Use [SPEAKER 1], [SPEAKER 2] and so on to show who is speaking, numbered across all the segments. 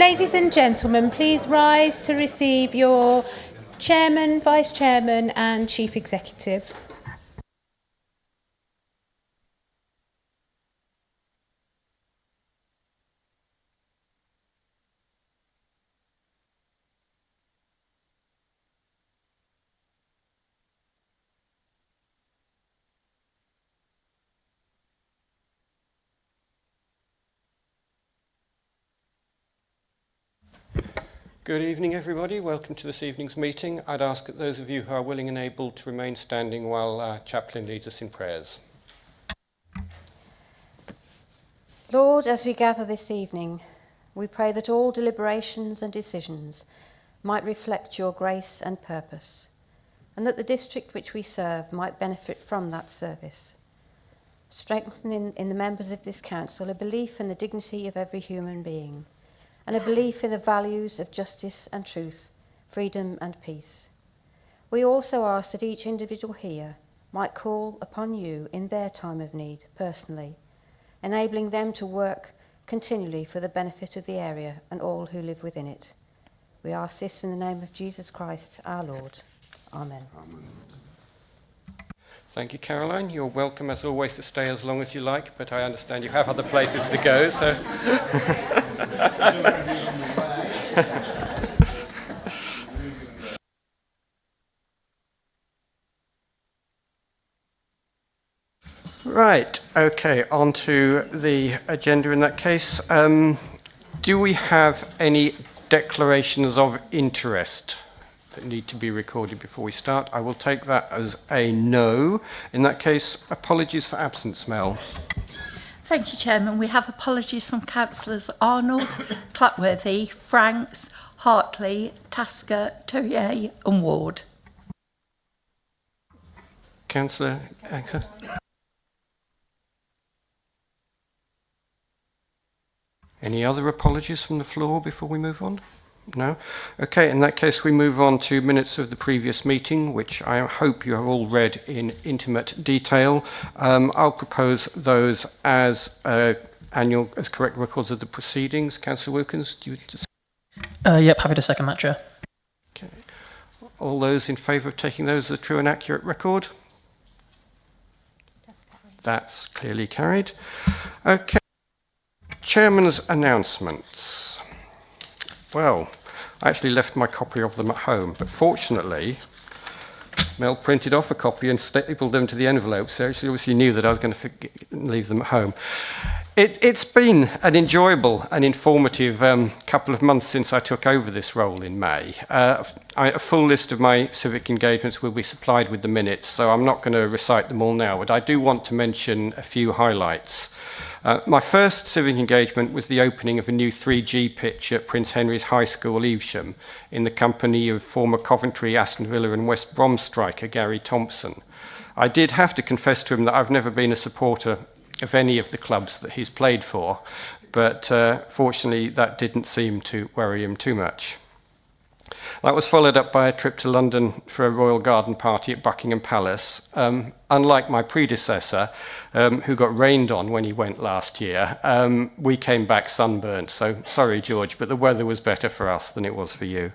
[SPEAKER 1] Ladies and gentlemen, please rise to receive your Chairman, Vice Chairman and Chief Executive.
[SPEAKER 2] Good evening, everybody. Welcome to this evening's meeting. I'd ask that those of you who are willing and able to remain standing while our chaplain leads us in prayers.
[SPEAKER 3] Lord, as we gather this evening, we pray that all deliberations and decisions might reflect your grace and purpose, and that the district which we serve might benefit from that service. Strengthen in the members of this council a belief in the dignity of every human being, and a belief in the values of justice and truth, freedom and peace. We also ask that each individual here might call upon you in their time of need personally, enabling them to work continually for the benefit of the area and all who live within it. We ask this in the name of Jesus Christ, our Lord. Amen.
[SPEAKER 2] Amen. Thank you, Caroline. You're welcome, as always, to stay as long as you like, but I understand you have other places to go, so... Right, okay, on to the agenda in that case. Do we have any declarations of interest that need to be recorded before we start? I will take that as a no. In that case, apologies for absence, Mel.
[SPEAKER 4] Thank you, Chairman. We have apologies from Councillors Arnold, Clutworthy, Franks, Hartley, Tasker, Terrier and Ward.
[SPEAKER 2] Councillor Anker. Any other apologies from the floor before we move on? No? Okay, in that case we move on to minutes of the previous meeting, which I hope you have all read in intimate detail. I'll propose those as as correct records of the proceedings. Councillor Wilkins, do you just...
[SPEAKER 5] Yep, happy to second that, Chair.
[SPEAKER 2] Okay. All those in favour of taking those as a true and accurate record? That's clearly carried. Okay. Chairman's announcements. Well, I actually left my copy of them at home, but fortunately, Mel printed off a copy and stapled them to the envelope, so she obviously knew that I was going to leave them at home. It's been an enjoyable and informative couple of months since I took over this role in May. A full list of my civic engagements will be supplied with the minutes, so I'm not going to recite them all now, but I do want to mention a few highlights. My first civic engagement was the opening of a new 3G pitch at Prince Henry's High School, Evesham, in the company of former Coventry, Aston Villa and West Brom striker Gary Thompson. I did have to confess to him that I've never been a supporter of any of the clubs that he's played for, but fortunately that didn't seem to worry him too much. That was followed up by a trip to London for a royal garden party at Buckingham Palace. Unlike my predecessor, who got rained on when he went last year, we came back sunburnt. So sorry, George, but the weather was better for us than it was for you.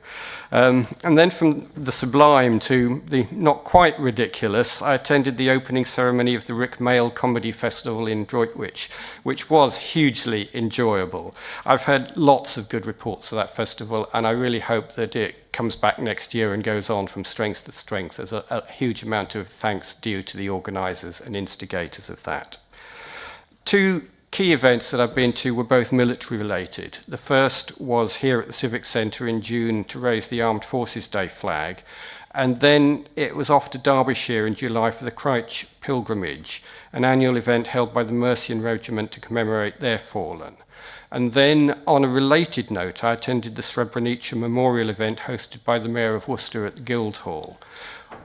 [SPEAKER 2] And then from the sublime to the not quite ridiculous, I attended the opening ceremony of the Rick Mail Comedy Festival in Droitwich, which was hugely enjoyable. I've heard lots of good reports of that festival, and I really hope that it comes back next year and goes on from strength to strength. There's a huge amount of thanks due to the organisers and instigators of that. Two key events that I've been to were both military related. The first was here at the Civic Centre in June to raise the Armed Forces Day flag, and then it was off to Derbyshire in July for the Crouch Pilgrimage, an annual event held by the Mercian Regiment to commemorate their fallen. And then, on a related note, I attended the Srebrenica Memorial event hosted by the Mayor of Worcester at the Guildhall.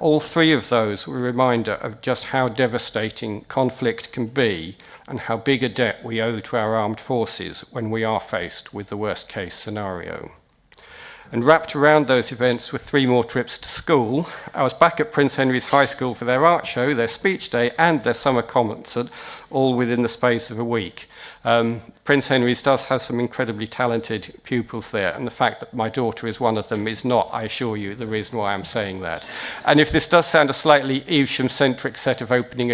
[SPEAKER 2] All three of those were a reminder of just how devastating conflict can be and how big a debt we owe to our armed forces when we are faced with the worst case scenario. And wrapped around those events were 3 more trips to school. I was back at Prince Henry's High School for their art show, their speech day, and their summer concert, all within the space of a week. Prince Henry's does have some incredibly talented pupils there, and the fact that my daughter is one of them is not, I assure you, the reason why I'm saying that. And if this does sound a slightly Evesham-centric set of opening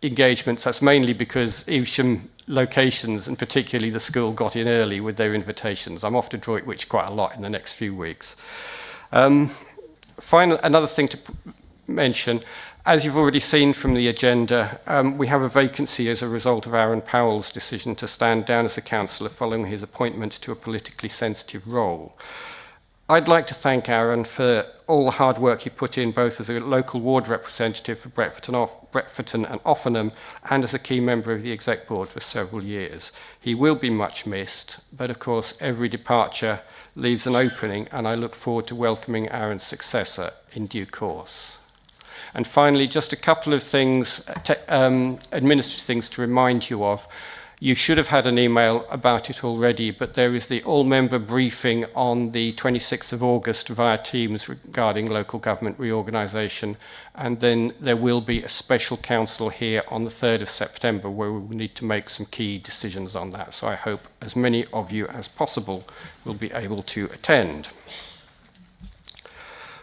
[SPEAKER 2] engagements, that's mainly because Evesham locations, and particularly the school, got in early with their invitations. I'm off to Droitwich quite a lot in the next few weeks. Another thing to mention, as you've already seen from the agenda, we have a vacancy as a result of Aaron Powell's decision to stand down as a councillor following his appointment to a politically sensitive role. I'd like to thank Aaron for all the hard work he put in, both as a local ward representative for Bretfordton and Offanem, and as a key member of the exec board for several years. He will be much missed, but of course every departure leaves an opening, and I look forward to welcoming Aaron's successor in due course. And finally, just a couple of things, administrative things to remind you of. You should have had an email about it already, but there is the all-member briefing on the 26th of August via Teams regarding local government reorganisation, and then there will be a special council here on the 3rd of September where we will need to make some key decisions on that. So I hope as many of you as possible will be able to attend.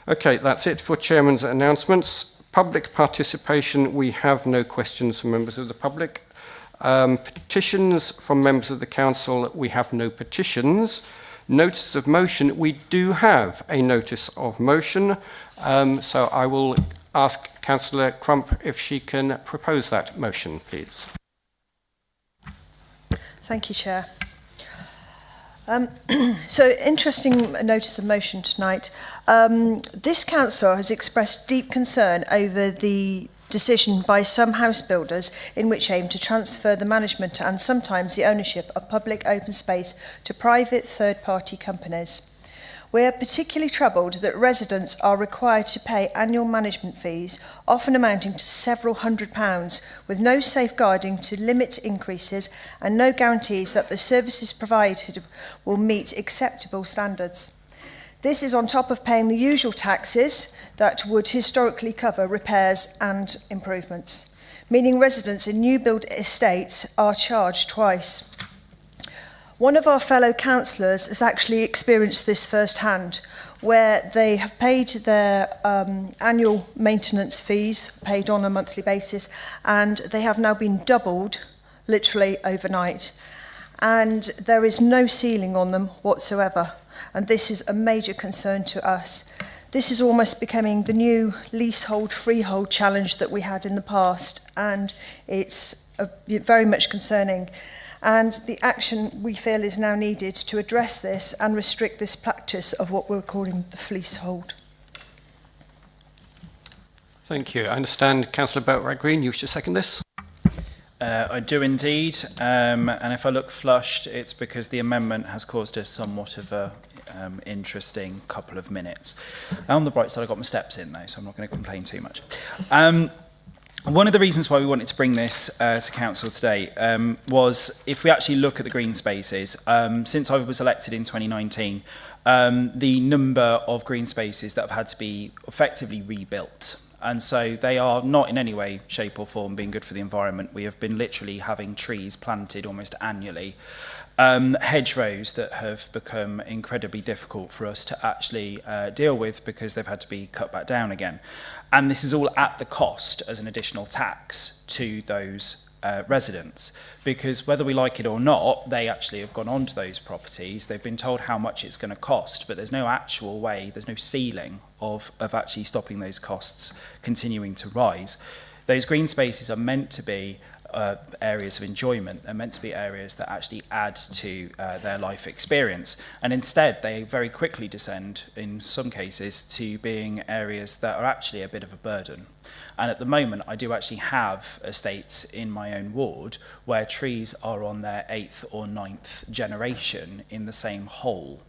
[SPEAKER 2] Okay, that's it for Chairman's announcements. Public participation, we have no questions from members of the public. Petitions from members of the council, we have no petitions. Notices of motion, we do have a notice of motion. So I will ask Councillor Crump if she can propose that motion, please.
[SPEAKER 6] Thank you, Chair. So, interesting notice of motion tonight. This council has expressed deep concern over the decision by some house builders in Wychavon to transfer the management and sometimes the ownership of public open space to private third-party companies. We are particularly troubled that residents are required to pay annual management fees, often amounting to several £100s, with no safeguarding to limit increases and no guarantees that the services provided will meet acceptable standards. This is on top of paying the usual taxes that would historically cover repairs and improvements, meaning residents in new build estates are charged twice. One of our fellow councillors has actually experienced this firsthand, where they have paid their annual maintenance fees, paid on a monthly basis, and they have now been doubled, literally overnight. And there is no ceiling on them whatsoever. And this is a major concern to us. This is almost becoming the new leasehold, freehold challenge that we had in the past, and it's very much concerning. And the action we feel is now needed to address this and restrict this practice of what we're calling the fleecehold.
[SPEAKER 2] Thank you. I understand Councillor Beltwright-Green, you wish to second this?
[SPEAKER 5] I do indeed, and if I look flushed, it's because the amendment has caused us somewhat of a interesting couple of minutes. On the bright side, I got my steps in though, so I'm not going to complain too much. One of the reasons why we wanted to bring this to council today was if we actually look at the green spaces, since I was elected in 2019, the number of green spaces that have had to be effectively rebuilt. And so they are not in any way, shape or form being good for the environment. We have been literally having trees planted almost annually. Hedgerows that have become incredibly difficult for us to actually deal with because they've had to be cut back down again. And this is all at the cost as an additional tax to those residents, because whether we like it or not, they actually have gone onto those properties. They've been told how much it's going to cost, but there's no actual way, there's no ceiling of actually stopping those costs continuing to rise. Those green spaces are meant to be areas of enjoyment. They're meant to be areas that actually add to their life experience, and instead they very quickly descend in some cases to being areas that are actually a bit of a burden. And at the moment I do actually have estates in my own ward where trees are on their 8th or 9th generation in the same hole,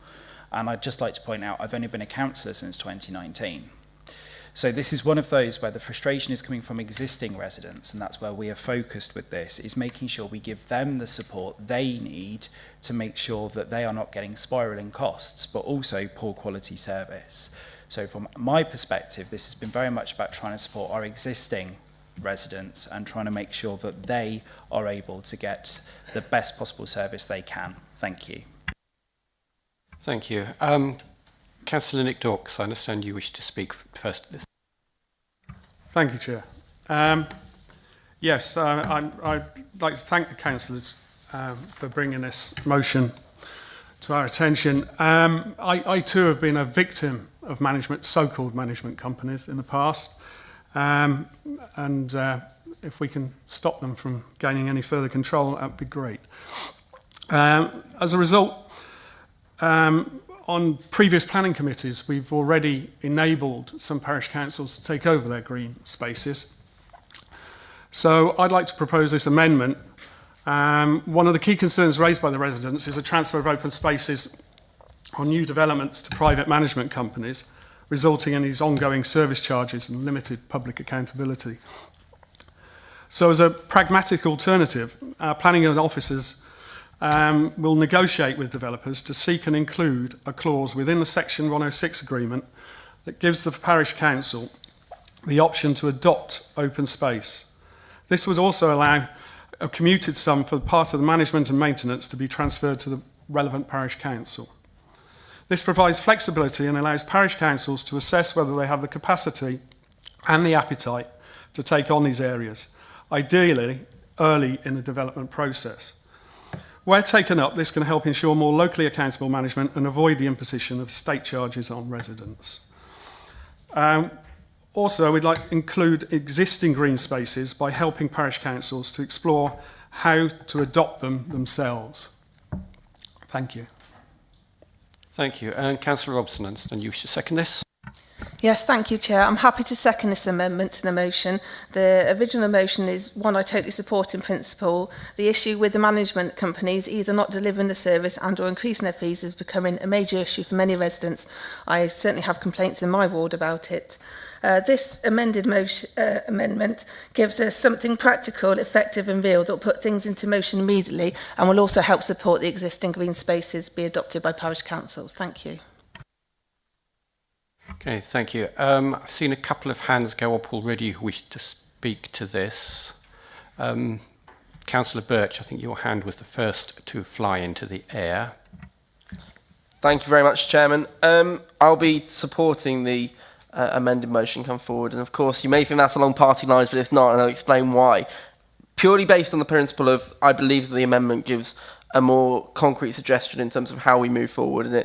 [SPEAKER 5] and I'd just like to point out I've only been a councillor since 2019. So this is one of those where the frustration is coming from existing residents, and that's where we are focused with this, is making sure we give them the support they need to make sure that they are not getting spiralling costs, but also poor quality service. So from my perspective, this has been very much about trying to support our existing residents and trying to make sure that they are able to get the best possible service they can. Thank you.
[SPEAKER 2] Thank you. Councillor Nick Dawkes, I understand you wish to speak first at this.
[SPEAKER 7] Thank you, Chair. Yes, I'd like to thank the councillors for bringing this motion to our attention. I too have been a victim of so-called management companies in the past, and if we can stop them from gaining any further control, that would be great. As a result, on previous planning committees, we've already enabled some parish councils to take over their green spaces. So I'd like to propose this amendment. One of the key concerns raised by the residents is a transfer of open spaces on new developments to private management companies, resulting in these ongoing service charges and limited public accountability. So as a pragmatic alternative, our planning officers will negotiate with developers to seek and include a clause within the Section 106 agreement that gives the parish council the option to adopt open space. This would also allow a commuted sum for part of the management and maintenance to be transferred to the relevant parish council. This provides flexibility and allows parish councils to assess whether they have the capacity and the appetite to take on these areas, ideally early in the development process. Where taken up, this can help ensure more locally accountable management and avoid the imposition of state charges on residents. Also, we'd like to include existing green spaces by helping parish councils to explore how to adopt them themselves. Thank you.
[SPEAKER 2] Thank you. And Councillor Robson, I understand you wish to second this?
[SPEAKER 8] Yes, thank you, Chair. I'm happy to second this amendment to the motion. The original motion is one I totally support in principle. The issue with the management companies either not delivering the service and or increasing their fees is becoming a major issue for many residents. I certainly have complaints in my ward about it. This amended amendment gives us something practical, effective and real that will put things into motion immediately and will also help support the existing green spaces be adopted by parish councils. Thank you.
[SPEAKER 2] Okay, thank you. I've seen a couple of hands go up already who wish to speak to this. Councillor Birch, I think your hand was the first to fly into the air.
[SPEAKER 9] Thank you very much, Chairman. I'll be supporting the amended motion come forward, and of course you may think that's along party lines, but it's not, and I'll explain why. Purely based on the principle of, I believe that the amendment gives a more concrete suggestion in terms of how we move forward, and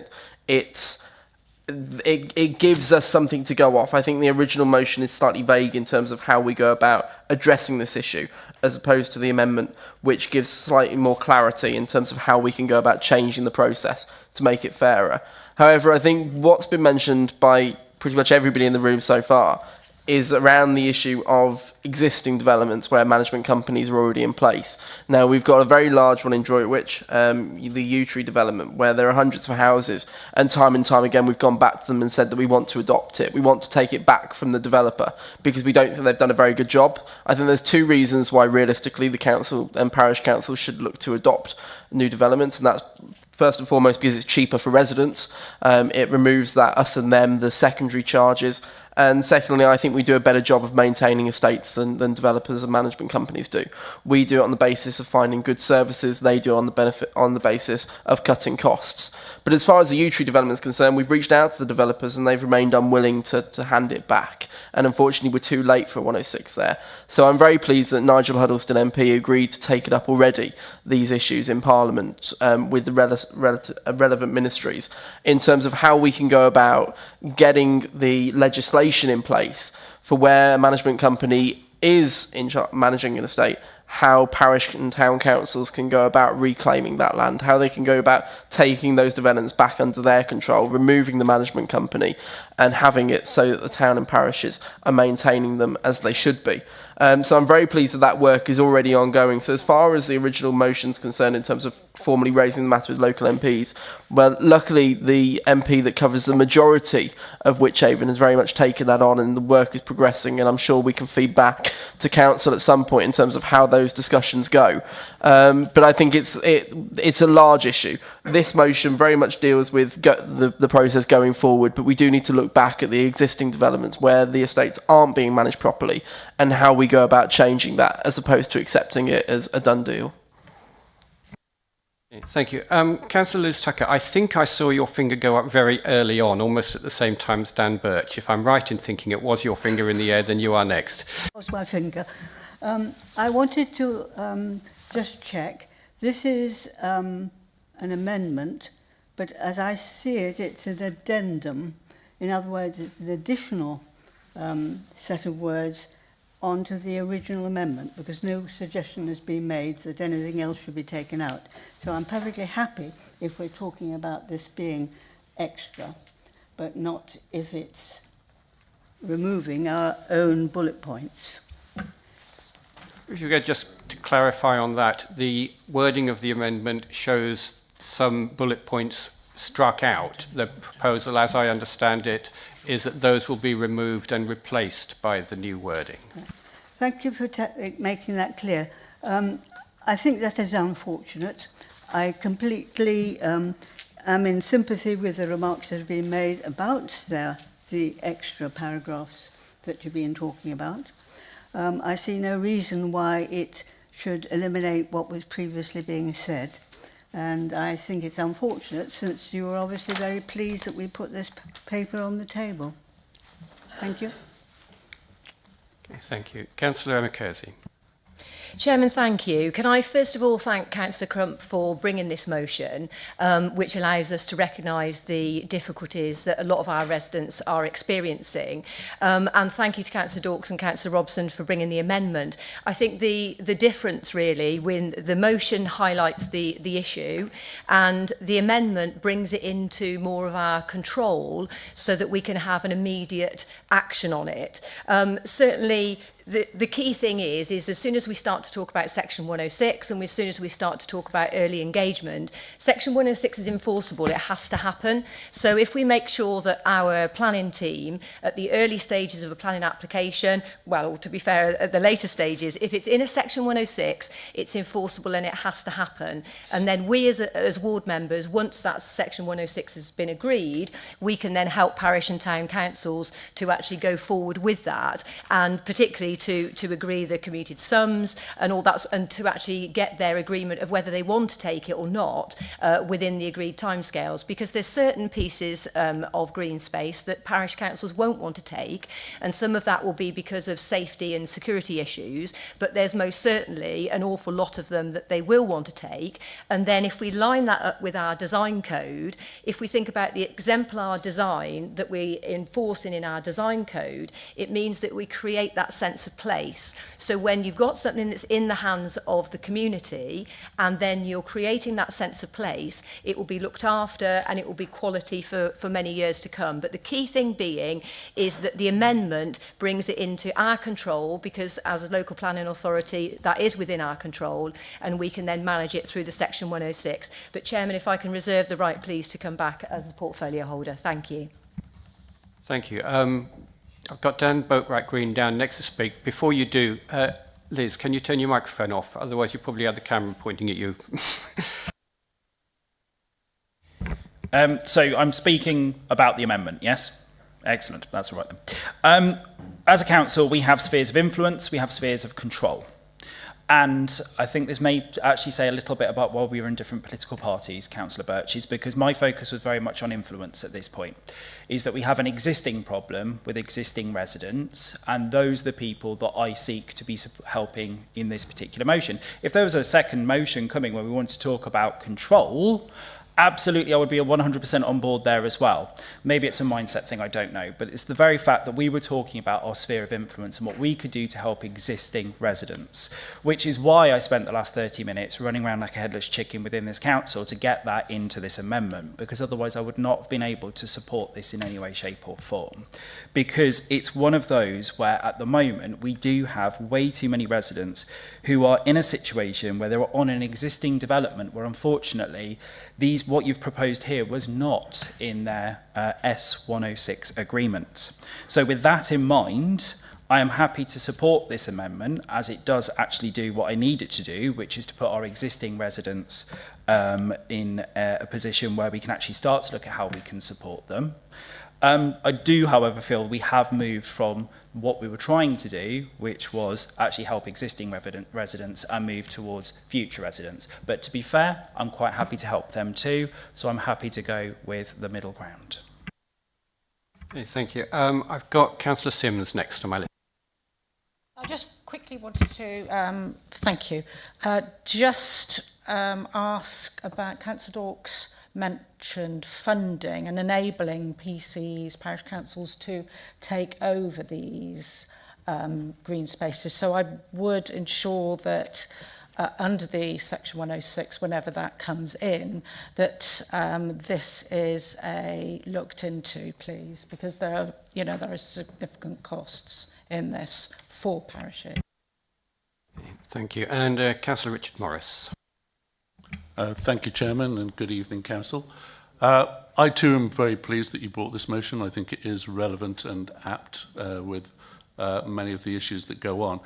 [SPEAKER 9] it gives us something to go off. I think the original motion is slightly vague in terms of how we go about addressing this issue, as opposed to the amendment, which gives slightly more clarity in terms of how we can go about changing the process to make it fairer. However, I think what's been mentioned by pretty much everybody in the room so far is around the issue of existing developments where management companies are already in place. Now, we've got a very large one in Droitwich, the U-Tree development, where there are hundreds of houses, and time again we've gone back to them and said that we want to adopt it. We want to take it back from the developer because we don't think they've done a very good job. I think there's two reasons why realistically the council and parish council should look to adopt new developments, and that's first and foremost because it's cheaper for residents. It removes that us and them, the secondary charges. And secondly, I think we do a better job of maintaining estates than developers and management companies do. We do it on the basis of finding good services. They do it on the basis of cutting costs. But as far as the U-Tree development is concerned, we've reached out to the developers and they've remained unwilling to hand it back. And unfortunately, we're too late for 106 there. So I'm very pleased that Nigel Huddleston MP agreed to take it up already, these issues in Parliament with the relevant ministries, in terms of how we can go about getting the legislation in place for where a management company is managing an estate, how parish and town councils can go about reclaiming that land, how they can go about taking those developments back under their control, removing the management company, and having it so that the town and parishes are maintaining them as they should be. So I'm very pleased that that work is already ongoing. So as far as the original motion's concerned in terms of formally raising the matter with local MPs, well, luckily the MP that covers the majority of Wychavon has very much taken that on, and the work is progressing, and I'm sure we can feed back to council at some point in terms of how those discussions go. But I think it's a large issue. This motion very much deals with the process going forward, but we do need to look back at the existing developments where the estates aren't being managed properly and how we go about changing that as opposed to accepting it as a done deal.
[SPEAKER 2] Thank you. Councillor Liz Tucker, I think I saw your finger go up very early on, almost at the same time as Dan Birch. If I'm right in thinking it was your finger in the air, then you are next.
[SPEAKER 10] That was my finger. I wanted to just check. This is an amendment, but as I see it, it's an addendum. In other words, it's an additional set of words onto the original amendment, because no suggestion has been made that anything else should be taken out. So I'm perfectly happy if we're talking about this being extra, but not if it's removing our own bullet points.
[SPEAKER 2] If you could just to clarify on that, the wording of the amendment shows some bullet points struck out. The proposal, as I understand it, is that those will be removed and replaced by the new wording.
[SPEAKER 10] Thank you for making that clear. I think that is unfortunate. I completely am in sympathy with the remarks that have been made about the extra paragraphs that you've been talking about. I see no reason why it should eliminate what was previously being said. And I think it's unfortunate, since you were obviously very pleased that we put this paper on the table. Thank you.
[SPEAKER 2] Okay, thank you. Councillor Emekerzy.
[SPEAKER 11] Chairman, thank you. Can I first of all thank Councillor Crump for bringing this motion, which allows us to recognise the difficulties that a lot of our residents are experiencing. And thank you to Councillor Dawkes and Councillor Robson for bringing the amendment. I think the difference really, when the motion highlights the issue and the amendment brings it into more of our control so that we can have an immediate action on it. Certainly, the key thing is as soon as we start to talk about Section 106 and as soon as we start to talk about early engagement, Section 106 is enforceable, it has to happen. So if we make sure that our planning team at the early stages of a planning application, well, to be fair, at the later stages, if it's in a Section 106, it's enforceable and it has to happen. And then we as ward members, once that Section 106 has been agreed, we can then help parish and town councils to actually go forward with that, and particularly to agree the commuted sums and all that, and to actually get their agreement of whether they want to take it or not within the agreed timescales, because there's certain pieces of green space that parish councils won't want to take, and some of that will be because of safety and security issues, but there's most certainly an awful lot of them that they will want to take. And then if we line that up with our design code, if we think about the exemplar design that we're enforcing in our design code, it means that we create that sense of place. So when you've got something that's in the hands of the community and then you're creating that sense of place, it will be looked after and it will be quality for many years to come. But the key thing being is that the amendment brings it into our control, because as a local planning authority that is within our control, and we can then manage it through the Section 106. But Chairman, if I can reserve the right please to come back as the portfolio holder. Thank you.
[SPEAKER 2] Thank you. I've got Dan Boatwright Green down next to speak. Before you do, Liz, can you turn your microphone off? Otherwise, you probably have the camera pointing at you.
[SPEAKER 5] So I'm speaking about the amendment, yes? Excellent, that's all right then. As a council, we have spheres of influence, we have spheres of control. And I think this may actually say a little bit about why we were in different political parties, Councillor Birch, because my focus was very much on influence at this point, is that we have an existing problem with existing residents, and those are the people that I seek to be helping in this particular motion. If there was a second motion coming where we wanted to talk about control, Absolutely, I would be 100% on board there as well. Maybe it's a mindset thing, I don't know, but it's the very fact that we were talking about our sphere of influence and what we could do to help existing residents, which is why I spent the last 30 minutes running around like a headless chicken within this council to get that into this amendment, because otherwise I would not have been able to support this in any way, shape or form. Because it's one of those where at the moment we do have way too many residents who are in a situation where they're on an existing development where unfortunately what you've proposed here was not in their S106 agreement. So with that in mind, I am happy to support this amendment as it does actually do what I need it to do, which is to put our existing residents in a position where we can actually start to look at how we can support them. I do, however, feel we have moved from what we were trying to do, which was actually help existing residents and move towards future residents. But to be fair, I'm quite happy to help them too, so I'm happy to go with the middle ground.
[SPEAKER 2] Okay, thank you. I've got Councillor Sims next on my list.
[SPEAKER 12] I just quickly wanted to, thank you, ask about Councillor Dorks mentioned funding and enabling PCs, parish councils, to take over these green spaces. So I would ensure that under the Section 106, whenever that comes in, that this is looked into, please, because there are significant costs in this for parishes.
[SPEAKER 2] Thank you. And Councillor Richard Morris.
[SPEAKER 13] Thank you, Chairman, and good evening, Council. I too am very pleased that you brought this motion. I think it is relevant and apt with many of the issues that go on.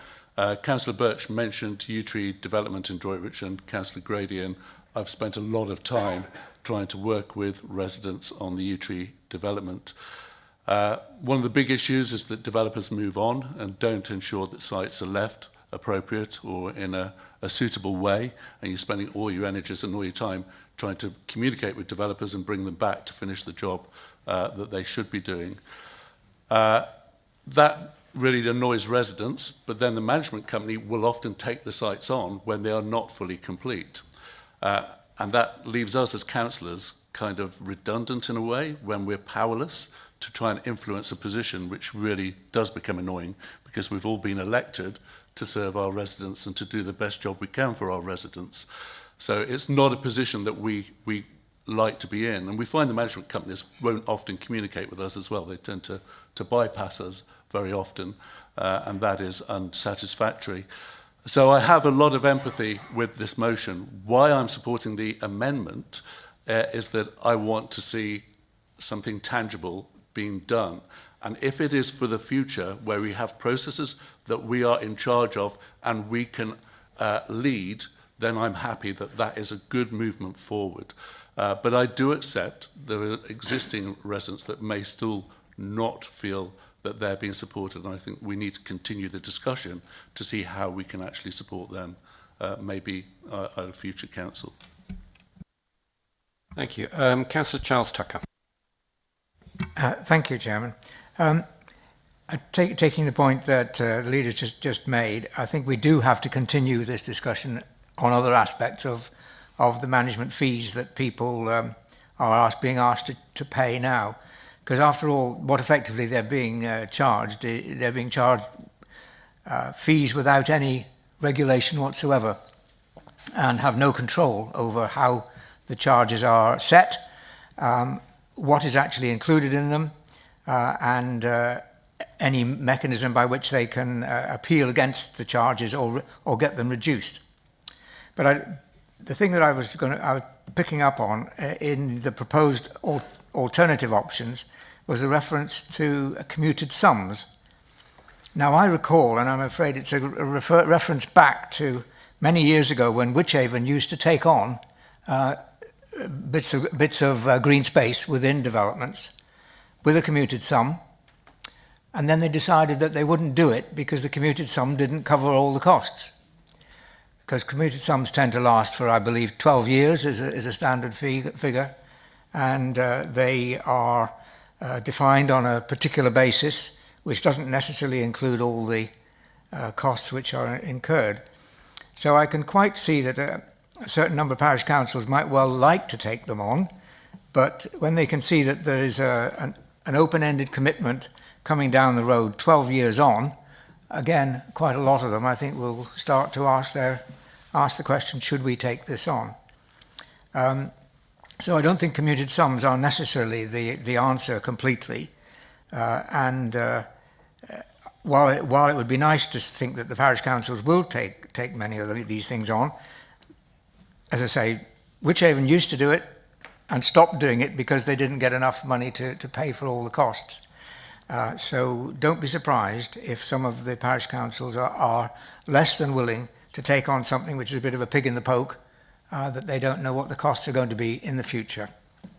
[SPEAKER 13] Councillor Birch mentioned Yew-Tree development in Droitwich, and Councillor Grady, and I've spent a lot of time trying to work with residents on the Yew-Tree development. One of the big issues is that developers move on and don't ensure that sites are left appropriate or in a suitable way, and you're spending all your energies and all your time trying to communicate with developers and bring them back to finish the job that they should be doing. That really annoys residents, but then the management company will often take the sites on when they are not fully complete. And that leaves us as councillors kind of redundant in a way when we're powerless to try and influence a position which really does become annoying because we've all been elected to serve our residents and to do the best job we can for our residents. So it's not a position that we like to be in, and we find the management companies won't often communicate with us as well. They tend to bypass us very often, and that is unsatisfactory. So I have a lot of empathy with this motion. Why I'm supporting the amendment is that I want to see something tangible being done. And if it is for the future where we have processes that we are in charge of and we can lead, then I'm happy that that is a good movement forward. But I do accept there are existing residents that may still not feel that they're being supported, and I think we need to continue the discussion to see how we can actually support them, maybe at a future council.
[SPEAKER 2] Thank you. Councillor Charles Tucker.
[SPEAKER 14] Thank you, Chairman. Taking the point that the leader just made, I think we do have to continue this discussion on other aspects of the management fees that people are being asked to pay now. Because after all, what effectively they're being charged fees without any regulation whatsoever, and have no control over how the charges are set, what is actually included in them, and any mechanism by which they can appeal against the charges or get them reduced. But the thing that I was picking up on in the proposed alternative options was a reference to commuted sums. Now I recall, and I'm afraid it's a reference back to many years ago when Wychavon used to take on bits of green space within developments with a commuted sum, and then they decided that they wouldn't do it because the commuted sum didn't cover all the costs. Because commuted sums tend to last for, I believe, 12 years is a standard figure, and they are defined on a particular basis, which doesn't necessarily include all the costs which are incurred. So I can quite see that a certain number of parish councils might well like to take them on, but when they can see that there is an open-ended commitment coming down the road 12 years on, again, quite a lot of them, I think, will start to ask the question, should we take this on? So I don't think commuted sums are necessarily the answer completely. While it would be nice to think that the parish councils will take many of these things on, as I say, Wychavon used to do it and stopped doing it because they didn't get enough money to pay for all the costs. So don't be surprised if some of the parish councils are less than willing to take on something which is a bit of a pig in the poke, that they don't know what the costs are going to be in the future.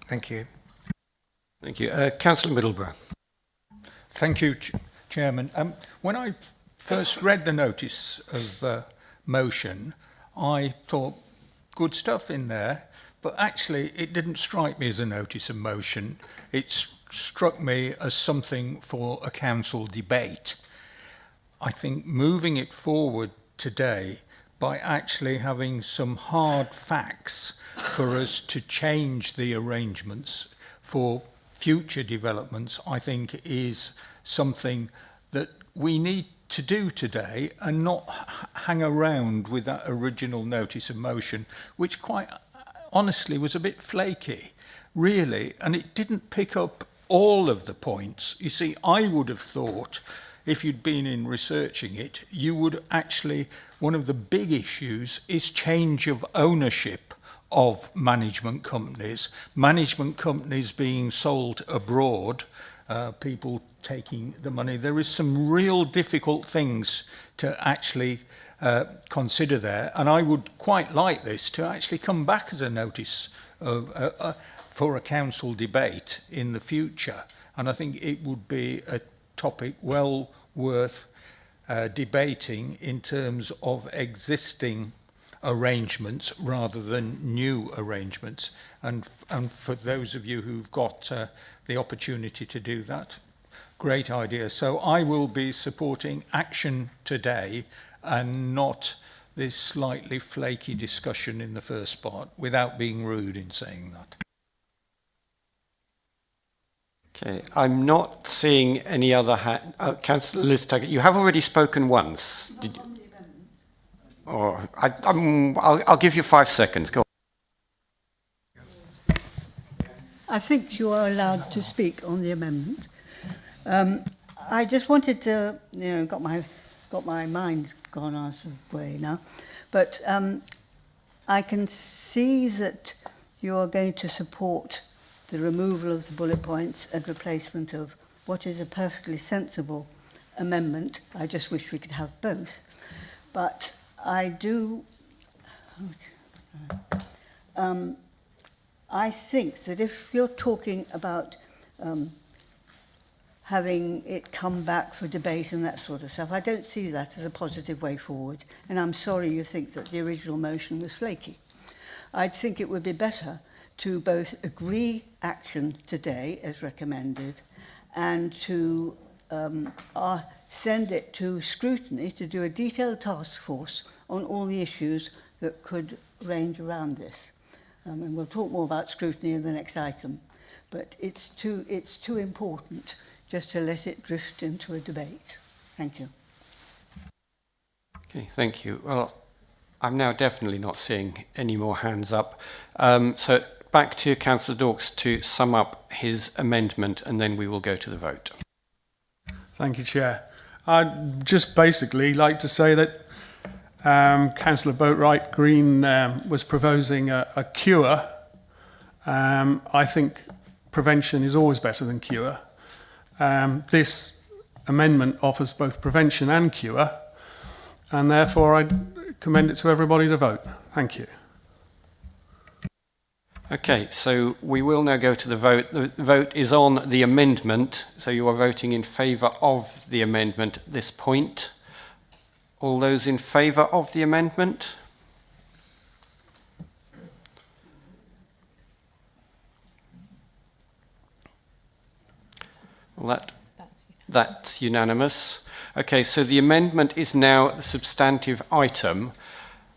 [SPEAKER 14] Thank you.
[SPEAKER 2] Thank you. Councillor Middleborough.
[SPEAKER 15] Thank you, Chairman. When I first read the notice of motion, I thought, good stuff in there, but actually it didn't strike me as a notice of motion. It struck me as something for a council debate. I think moving it forward today by actually having some hard facts for us to change the arrangements for future developments, I think is something that we need to do today and not hang around with that original notice of motion, which quite honestly was a bit flaky, really, and it didn't pick up all of the points. You see, I would have thought, if you'd been in researching it, you would actually, one of the big issues is change of ownership of management companies being sold abroad, people taking the money. There is some real difficult things to actually consider there, and I would quite like this to actually come back as a notice of, for a council debate in the future, and I think it would be a topic well worth debating in terms of existing arrangements rather than new arrangements, and for those of you who've got the opportunity to do that, great idea. So I will be supporting action today and not this slightly flaky discussion in the first part, without being rude in saying that.
[SPEAKER 2] Okay, I'm not seeing any other hand. Councillor Liz Taggart, you have already spoken once. Did you? Oh, I'll give you 5 seconds. Go on.
[SPEAKER 10] I think you are allowed to speak on the amendment. I just wanted to, got my mind gone out of way now, but I can see that you are going to support the removal of the bullet points and replacement of what is a perfectly sensible amendment. I just wish we could have both. But I do, I think that if you're talking about having it come back for debate and that sort of stuff, I don't see that as a positive way forward. And I'm sorry you think that the original motion was flaky. I'd think it would be better to both agree action today as recommended and to send it to scrutiny to do a detailed task force on all the issues that could range around this. And we'll talk more about scrutiny in the next item, but it's too important just to let it drift into a debate. Thank you.
[SPEAKER 2] Okay, thank you. Well, I'm now definitely not seeing any more hands up. So back to Councillor Dawkes to sum up his amendment, and then we will go to the vote.
[SPEAKER 7] Thank you, Chair. I'd just basically like to say that Councillor Boatwright Green was proposing a cure. I think prevention is always better than cure. This amendment offers both prevention and cure, and therefore I'd commend it to everybody to vote. Thank you.
[SPEAKER 2] Okay, so we will now go to the vote. The vote is on the amendment, so you are voting in favour of the amendment at this point. All those in favour of the amendment? Well, that's unanimous. Okay, so the amendment is now the substantive item.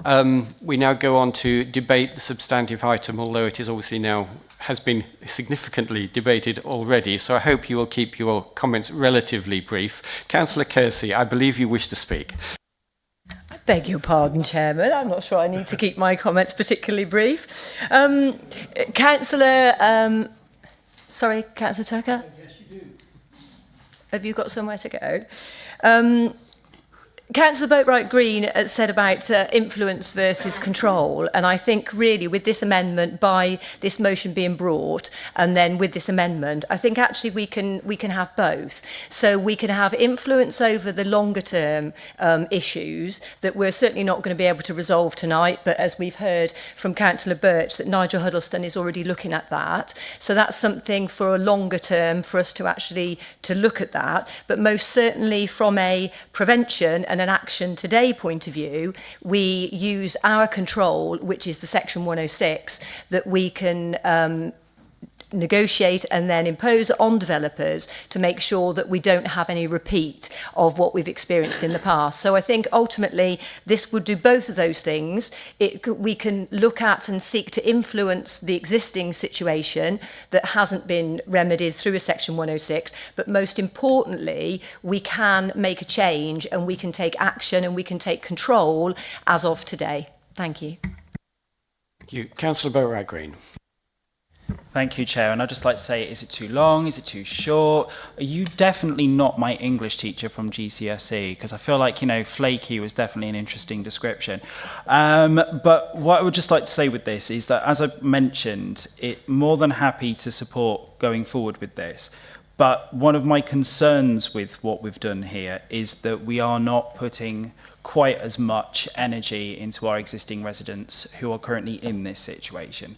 [SPEAKER 2] We now go on to debate the substantive item, although it is obviously now has been significantly debated already, so I hope you will keep your comments relatively brief. Councillor Kersey, I believe you wish to speak.
[SPEAKER 11] I beg your pardon, Chairman. I'm not sure I need to keep my comments particularly brief. Councillor, sorry, Councillor Tucker? Yes, you do. Have you got somewhere to go? Councillor Boatwright Green said about influence versus control, and I think really with this amendment, by this motion being brought, and then with this amendment, I think actually we can have both. So we can have influence over the longer term issues that we're certainly not going to be able to resolve tonight, but as we've heard from Councillor Birch, that Nigel Huddleston is already looking at that. So that's something for a longer term for us to actually to look at that. But most certainly from a prevention and an action today point of view, we use our control, which is the section 106, that we can negotiate and then impose on developers to make sure that we don't have any repeat of what we've experienced in the past. So I think ultimately this would do both of those things. We can look at and seek to influence the existing situation that hasn't been remedied through a section 106, but most importantly we can make a change and we can take action and we can take control as of today. Thank you.
[SPEAKER 2] Thank you. Councillor Boatwright Green.
[SPEAKER 5] Thank you, Chair. And I'd just like to say, is it too long? Is it too short? Are you definitely not my English teacher from GCSE? Because I feel like, you know, flaky was definitely an interesting description. But what I would just like to say with this is that, as I mentioned, more than happy to support going forward with this. But one of my concerns with what we've done here is that we are not putting quite as much energy into our existing residents who are currently in this situation.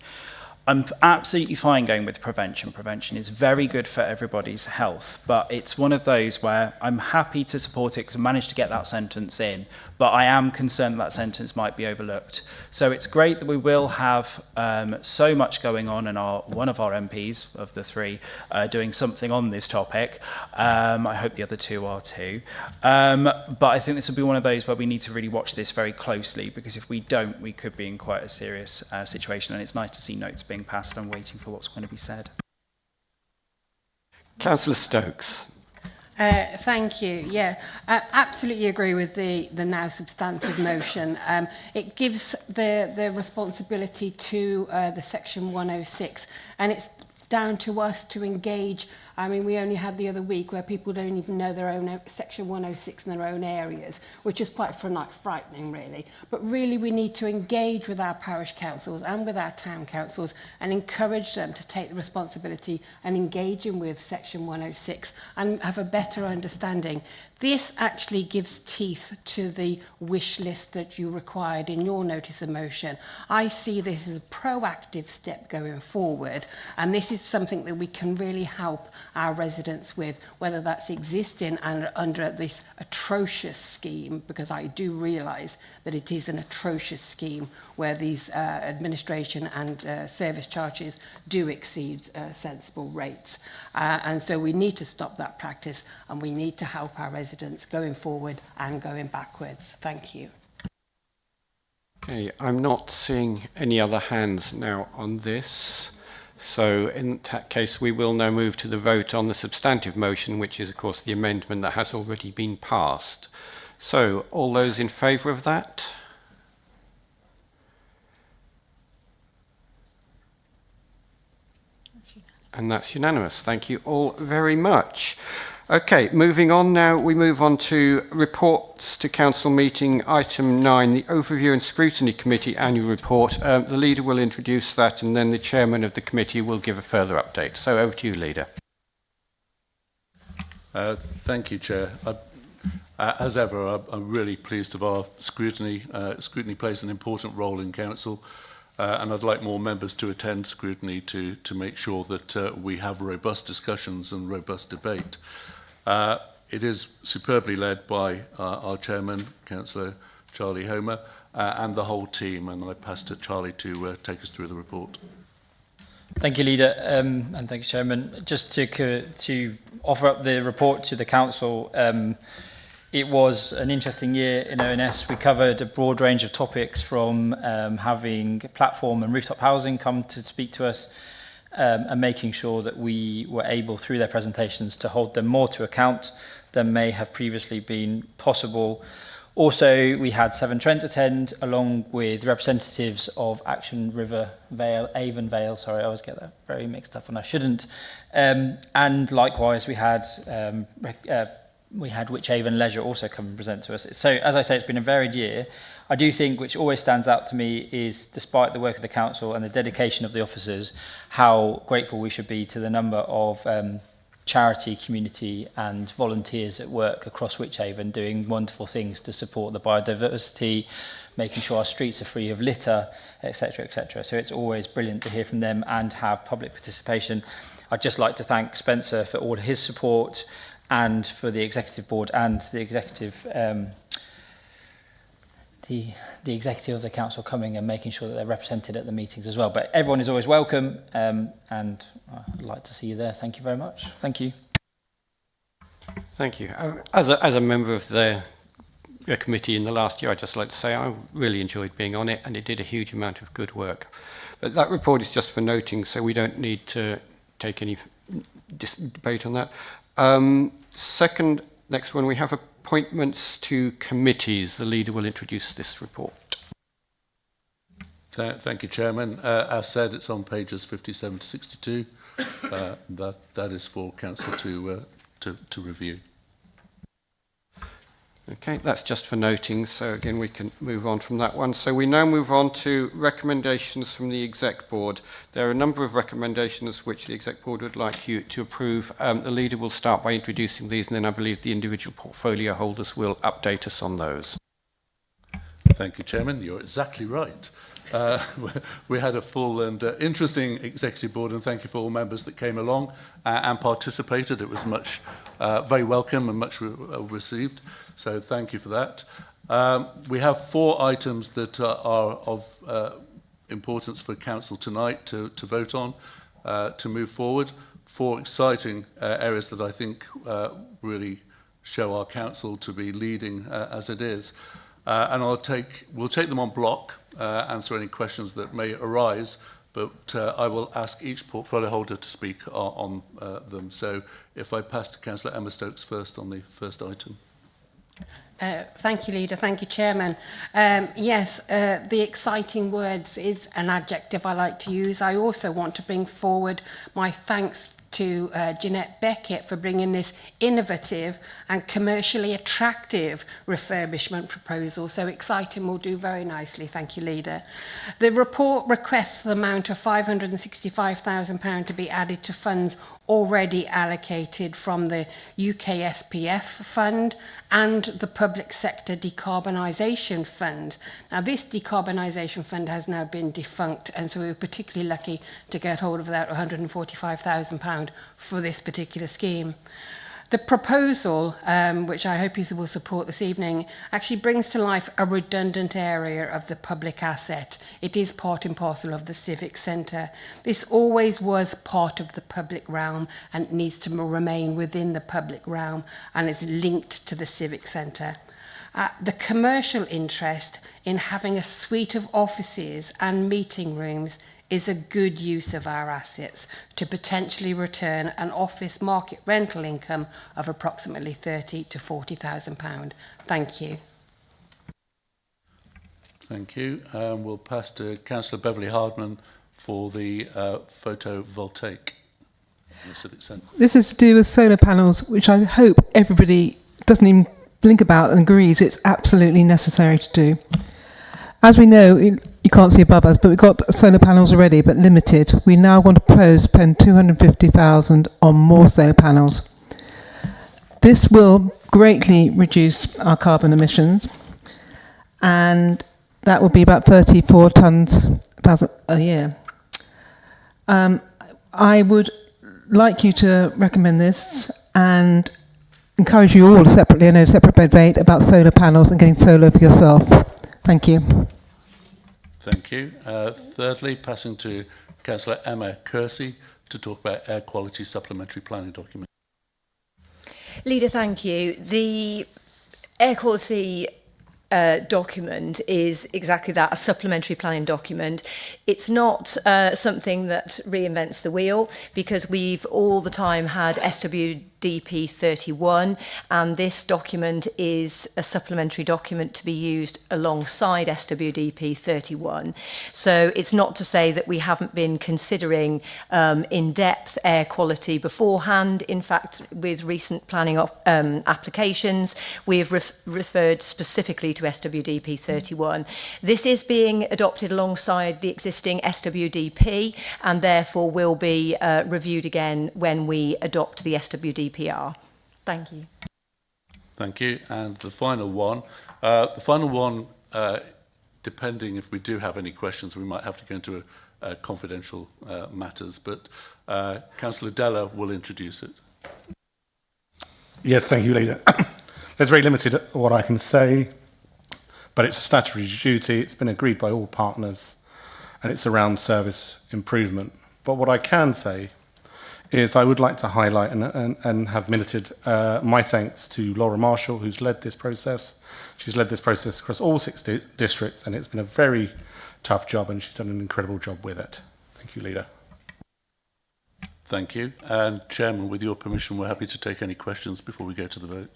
[SPEAKER 5] I'm absolutely fine going with prevention. Prevention is very good for everybody's health, but it's one of those where I'm happy to support it because I managed to get that sentence in, but I am concerned that sentence might be overlooked. So it's great that we will have so much going on, and one of our MPs of the three doing something on this topic. I hope the other two are too. But I think this will be one of those where we need to really watch this very closely, because if we don't, we could be in quite a serious situation, and it's nice to see notes being passed. I'm waiting for what's going to be said.
[SPEAKER 2] Councillor Stokes.
[SPEAKER 16] Thank you. Yeah, I absolutely agree with the now substantive motion. It gives the responsibility to the section 106, and it's down to us to engage. I mean, we only had the other week where people don't even know their own section 106 in their own areas, which is quite frightening, really. But really, we need to engage with our parish councils and with our town councils and encourage them to take the responsibility and engage in with section 106 and have a better understanding. This actually gives teeth to the wish list that you required in your notice of motion. I see this as a proactive step going forward, and this is something that we can really help our residents with, whether that's existing and under this atrocious scheme, because I do realise that it is an atrocious scheme where these administration and service charges do exceed sensible rates. And so we need to stop that practice, and we need to help our residents going forward and going backwards. Thank you.
[SPEAKER 2] Okay, I'm not seeing any other hands now on this. So in that case, we will now move to the vote on the substantive motion, which is, of course, the amendment that has already been passed. So all those in favour of that? And that's unanimous. Thank you all very much. Okay, moving on now, we move on to reports to council meeting, item 9, the Overview and Scrutiny Committee annual report. The leader will introduce that, and then the chairman of the committee will give a further update. So over to you, leader.
[SPEAKER 13] Thank you, Chair. As ever, I'm really pleased of our scrutiny. Scrutiny plays an important role in council. And I'd like more members to attend scrutiny to make sure that we have robust discussions and robust debate. It is superbly led by our chairman, Councillor Charlie Homer, and the whole team, and I pass to Charlie to take us through the report.
[SPEAKER 17] Thank you, Leader, and thank you, Chairman. Just to offer up the report to the Council, it was an interesting year in ONS. We covered a broad range of topics from having platform and rooftop housing come to speak to us and making sure that we were able, through their presentations, to hold them more to account than may have previously been possible. Also, we had Severn Trent attend, along with representatives of Action River Vale, Avon Vale, sorry, I always get that very mixed up and I shouldn't. And likewise, we had Wychavon Leisure also come and present to us. So, as I say, it's been a varied year. I do think, which always stands out to me, is despite the work of the council and the dedication of the officers, how grateful we should be to the number of charity, community and volunteers at work across Wychavon doing wonderful things to support the biodiversity, making sure our streets are free of litter, etc., etc. So it's always brilliant to hear from them and have public participation. I'd just like to thank Spencer for all of his support and for the executive board and the executive the executive of the council coming and making sure that they're represented at the meetings as well. But everyone is always welcome, and I'd like to see you there. Thank you very much. Thank you.
[SPEAKER 2] Thank you. As a member of the committee in the last year, I'd just like to say I really enjoyed being on it, and it did a huge amount of good work. But that report is just for noting, so we don't need to take any debate on that. Next one, we have appointments to committees. The leader will introduce this report.
[SPEAKER 13] Thank you, Chairman. As said, it's on pages 57 to 62. That is for Council to review.
[SPEAKER 2] Okay, that's just for noting, so again we can move on from that one. So we now move on to recommendations from the Exec Board. There are a number of recommendations which the Exec Board would like you to approve. The leader will start by introducing these, and then I believe the individual portfolio holders will update us on those.
[SPEAKER 13] Thank you, Chairman. You're exactly right. We had a full and interesting Executive Board, and thank you for all members that came along and participated. It was very welcome and much received. So thank you for that. We have 4 items that are of importance for Council tonight to vote on, to move forward. 4 exciting areas that I think really show our Council to be leading as it is. And we'll take them on block, answer any questions that may arise, but I will ask each portfolio holder to speak on them. So if I pass to Councillor Emma Stokes first on the first item.
[SPEAKER 16] Thank you, Leader. Thank you, Chairman. Yes, the exciting words is an adjective I like to use. I also want to bring forward my thanks to Jeanette Beckett for bringing this innovative and commercially attractive refurbishment proposal. So exciting, will do very nicely. Thank you, Leader. The report requests the amount of £565,000 to be added to funds already allocated from the UK SPF fund and the Public Sector Decarbonisation Fund. Now, this decarbonisation fund has now been defunct, and so we were particularly lucky to get hold of that £145,000 for this particular scheme. The proposal, which I hope you will support this evening, actually brings to life a redundant area of the public asset. It is part and parcel of the civic centre. This always was part of the public realm and needs to remain within the public realm and is linked to the civic centre. The commercial interest in having a suite of offices and meeting rooms is a good use of our assets to potentially return an office market rental income of approximately £30,000 to £40,000. Thank you.
[SPEAKER 13] Thank you. We'll pass to Councillor Beverley Hardman for the photovoltaic in the Civic Centre.
[SPEAKER 18] This is to do with solar panels, which I hope everybody doesn't even think about and agrees it's absolutely necessary to do. As we know, you can't see above us, but we've got solar panels already, but limited. We now want to spend £250,000 on more solar panels. This will greatly reduce our carbon emissions, and that will be about 34 tonnes a year. I would like you to recommend this and encourage you all separately, I know separate debate about solar panels and getting solar for yourself. Thank you.
[SPEAKER 13] Thank you. Thirdly, passing to Councillor Emma Kersey to talk about air quality supplementary planning document.
[SPEAKER 11] Leader, thank you. The air quality document is exactly that, a supplementary planning document. It's not something that reinvents the wheel, because we've all the time had SWDP 31, and this document is a supplementary document to be used alongside SWDP 31. So it's not to say that we haven't been considering in-depth air quality beforehand. In fact, with recent planning applications, we have referred specifically to SWDP 31. This is being adopted alongside the existing SWDP, and therefore will be reviewed again when we adopt the SWDPR. Thank you.
[SPEAKER 13] Thank you. And the final one, depending if we do have any questions, we might have to go into confidential matters, but Councillor Della will introduce it.
[SPEAKER 19] Yes, thank you, Leader. There's very limited what I can say, but it's a statutory duty. It's been agreed by all partners, and it's around service improvement. But what I can say is I would like to highlight and have minuted my thanks to Laura Marshall, who's led this process. She's led this process across all 6 districts, and it's been a very tough job, and she's done an incredible job with it. Thank you, Leader.
[SPEAKER 13] Thank you. And Chairman, with your permission, we're happy to take any questions before we go to the vote.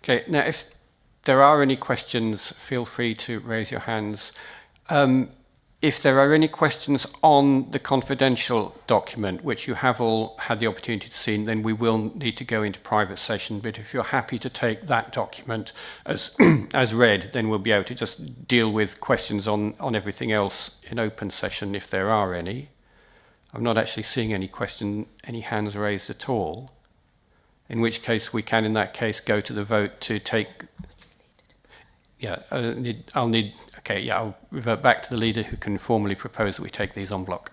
[SPEAKER 2] Okay, now if there are any questions, feel free to raise your hands. If there are any questions on the confidential document, which you have all had the opportunity to see, then we will need to go into private session. But if you're happy to take that document as as read, then we'll be able to just deal with questions on everything else in open session if there are any. I'm not actually seeing any hands raised at all. In which case we can, in that case, go to the vote to take. Yeah, I'll revert back to the leader who can formally propose that we take these en bloc.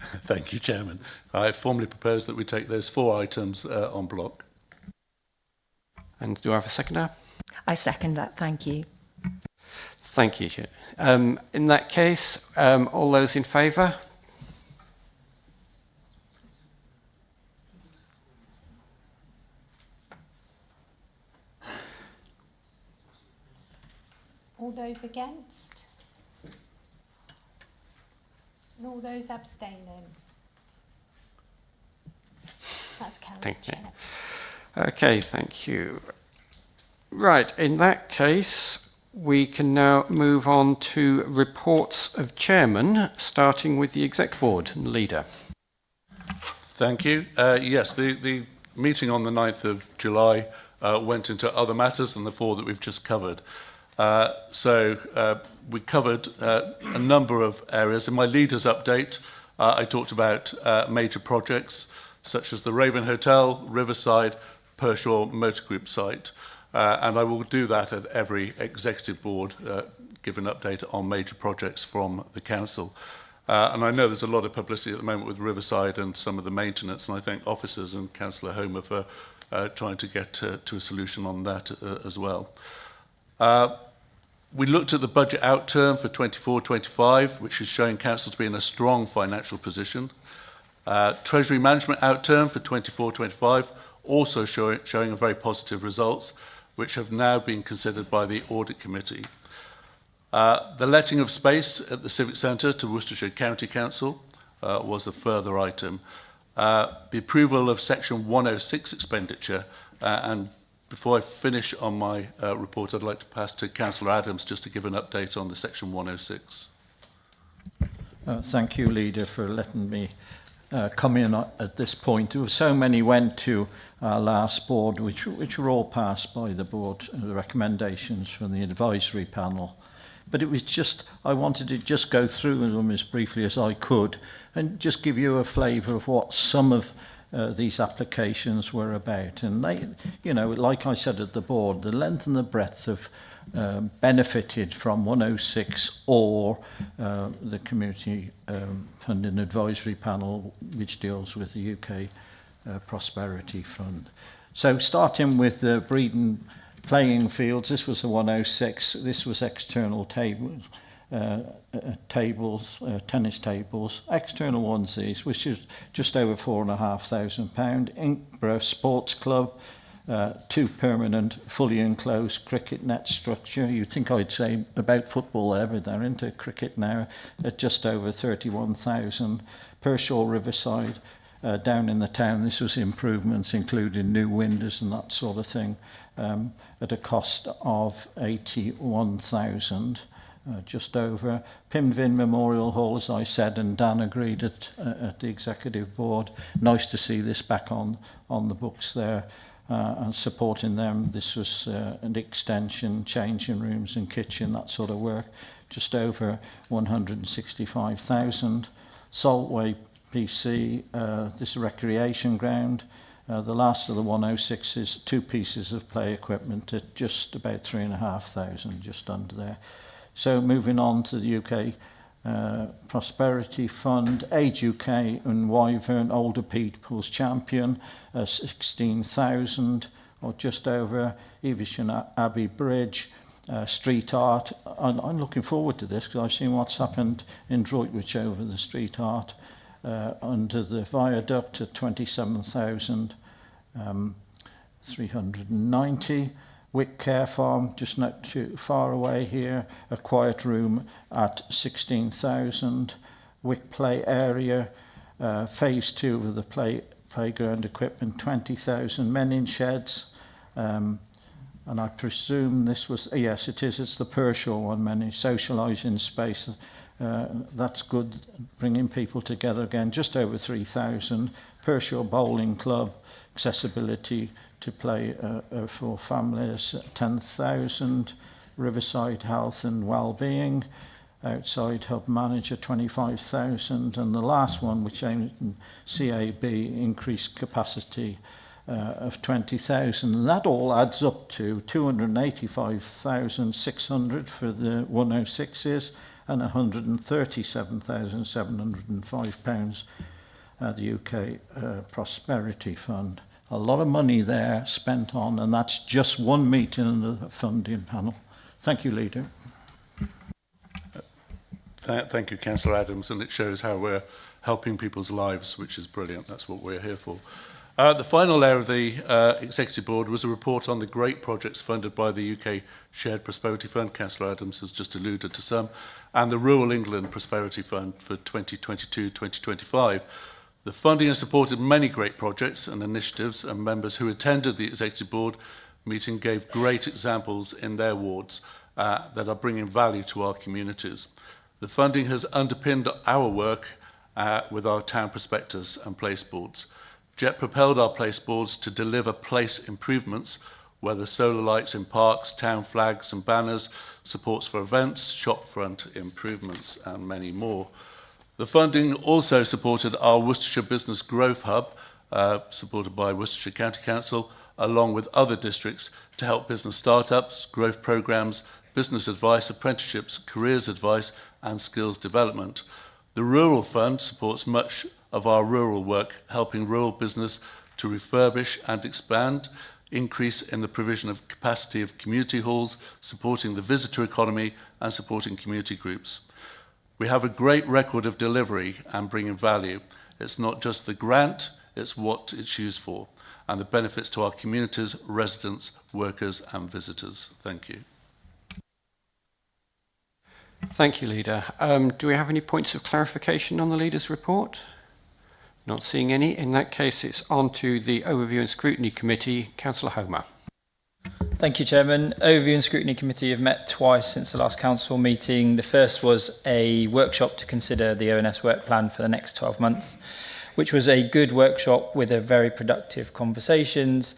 [SPEAKER 13] Thank you, Chairman. I formally propose that we take those 4 items en bloc.
[SPEAKER 2] And do I have a seconder?
[SPEAKER 11] I second that, thank you.
[SPEAKER 2] Thank you, Chair. In that case, all those in favour?
[SPEAKER 1] All those against? And all those abstaining? That's carried.
[SPEAKER 2] Thank you. Okay, thank you. Right, in that case, we can now move on to reports of chairman, starting with the exec board and leader.
[SPEAKER 13] Thank you. Yes, the meeting on the 9th of July went into other matters than the 4 that we've just covered. We covered a number of areas. In my leaders update, I talked about major projects such as the Raven Hotel, Riverside, Pershaw Motor Group site. And I will do that at every executive board, give an update on major projects from the council. And I know there's a lot of publicity at the moment with Riverside and some of the maintenance, and I thank officers and Councillor Homer for trying to get to a solution on that as well. We looked at the budget outturn for 24-25, which is showing council to be in a strong financial position. Treasury management outturn for 24-25, also showing a very positive results, which have now been considered by the Audit Committee. The letting of space at the Civic Centre to Worcestershire County Council was a further item. The approval of Section 106 expenditure, and before I finish on my report, I'd like to pass to Councillor Adams just to give an update on the Section 106.
[SPEAKER 20] Thank you, Leader, for letting me come in at this point. There were so many went to our last board, which were all passed by the board, the recommendations from the advisory panel. But it was just, I wanted to just go through them as briefly as I could and just give you a flavour of what some of these applications were about. And they, you know, like I said at the board, the length and the breadth of benefited from 106 or the Community Funding Advisory Panel, which deals with the UK Prosperity Fund. So starting with the Breedon playing fields, this was the 106, this was external tables, tennis tables, external onesies, which is just over £4,500. Inkborough Sports Club, two permanent, fully enclosed cricket net structure. You'd think I'd say about football there, but they're into cricket now at just over 31,000. Pershore Riverside, down in the town, this was improvements including new windows and that sort of thing, at a cost of 81,000. Just over. Pimvin Memorial Hall, as I said, and Dan agreed at the executive board. Nice to see this back on the books there and supporting them. This was an extension, changing rooms and kitchen, that sort of work. Just over 165,000. Saltway PC, this recreation ground. The last of the 106 is two pieces of play equipment at just about 3,500, just under there. So moving on to the UK Prosperity Fund, Age UK and Wychavon Older People's Champion, 16,000 or just over. Evesham Abbey Bridge, street art. I'm looking forward to this because I've seen what's happened in Droitwich over the street art. Under the viaduct at 27,390. Wick Care Farm, just not too far away here, a quiet room at 16,000. Wick Play Area, phase 2 of the playground equipment, 20,000. Menin Sheds, and I presume this was, yes it is, it's the Pershore one, Menin, socialising space, that's good, bringing people together again, just over 3,000. Pershore Bowling Club, accessibility to play for families, 10,000. Riverside Health and Wellbeing, outside hub manager, 25,000. And the last one, which aimed at CAB, increased capacity of 20,000. And that all adds up to 285,600 for the 106s and 137,705 pounds the UK Prosperity Fund. A lot of money there spent on, and that's just one meeting in the funding panel. Thank you, Leader.
[SPEAKER 13] Thank you, Councillor Adams, and it shows how we're helping people's lives, which is brilliant. That's what we're here for. The final layer of the Executive Board was a report on the great projects funded by the UK Shared Prosperity Fund. Councillor Adams has just alluded to some, and the Rural England Prosperity Fund for 2022-2025. The funding has supported many great projects and initiatives, and members who attended the Executive Board meeting gave great examples in their wards that are bringing value to our communities. The funding has underpinned our work with our town prospectus and place boards. JET propelled our place boards to deliver place improvements, whether solar lights in parks, town flags and banners, supports for events, shopfront improvements, and many more. The funding also supported our Worcestershire Business Growth Hub, supported by Worcestershire County Council, along with other districts to help business startups, growth programmes, business advice, apprenticeships, careers advice and skills development. The Rural Fund supports much of our rural work, helping rural business to refurbish and expand, increase in the provision of capacity of community halls, supporting the visitor economy and supporting community groups. We have a great record of delivery and bringing value. It's not just the grant, it's what it's used for, and the benefits to our communities, residents, workers and visitors. Thank you.
[SPEAKER 2] Thank you, Leader. Do we have any points of clarification on the Leader's report? Not seeing any. In that case, it's on to the Overview and Scrutiny Committee. Councillor Homer.
[SPEAKER 17] Thank you, Chairman. Overview and Scrutiny Committee have met twice since the last council meeting. The first was a workshop to consider the ONS work plan for the next 12 months, which was a good workshop with a very productive conversations.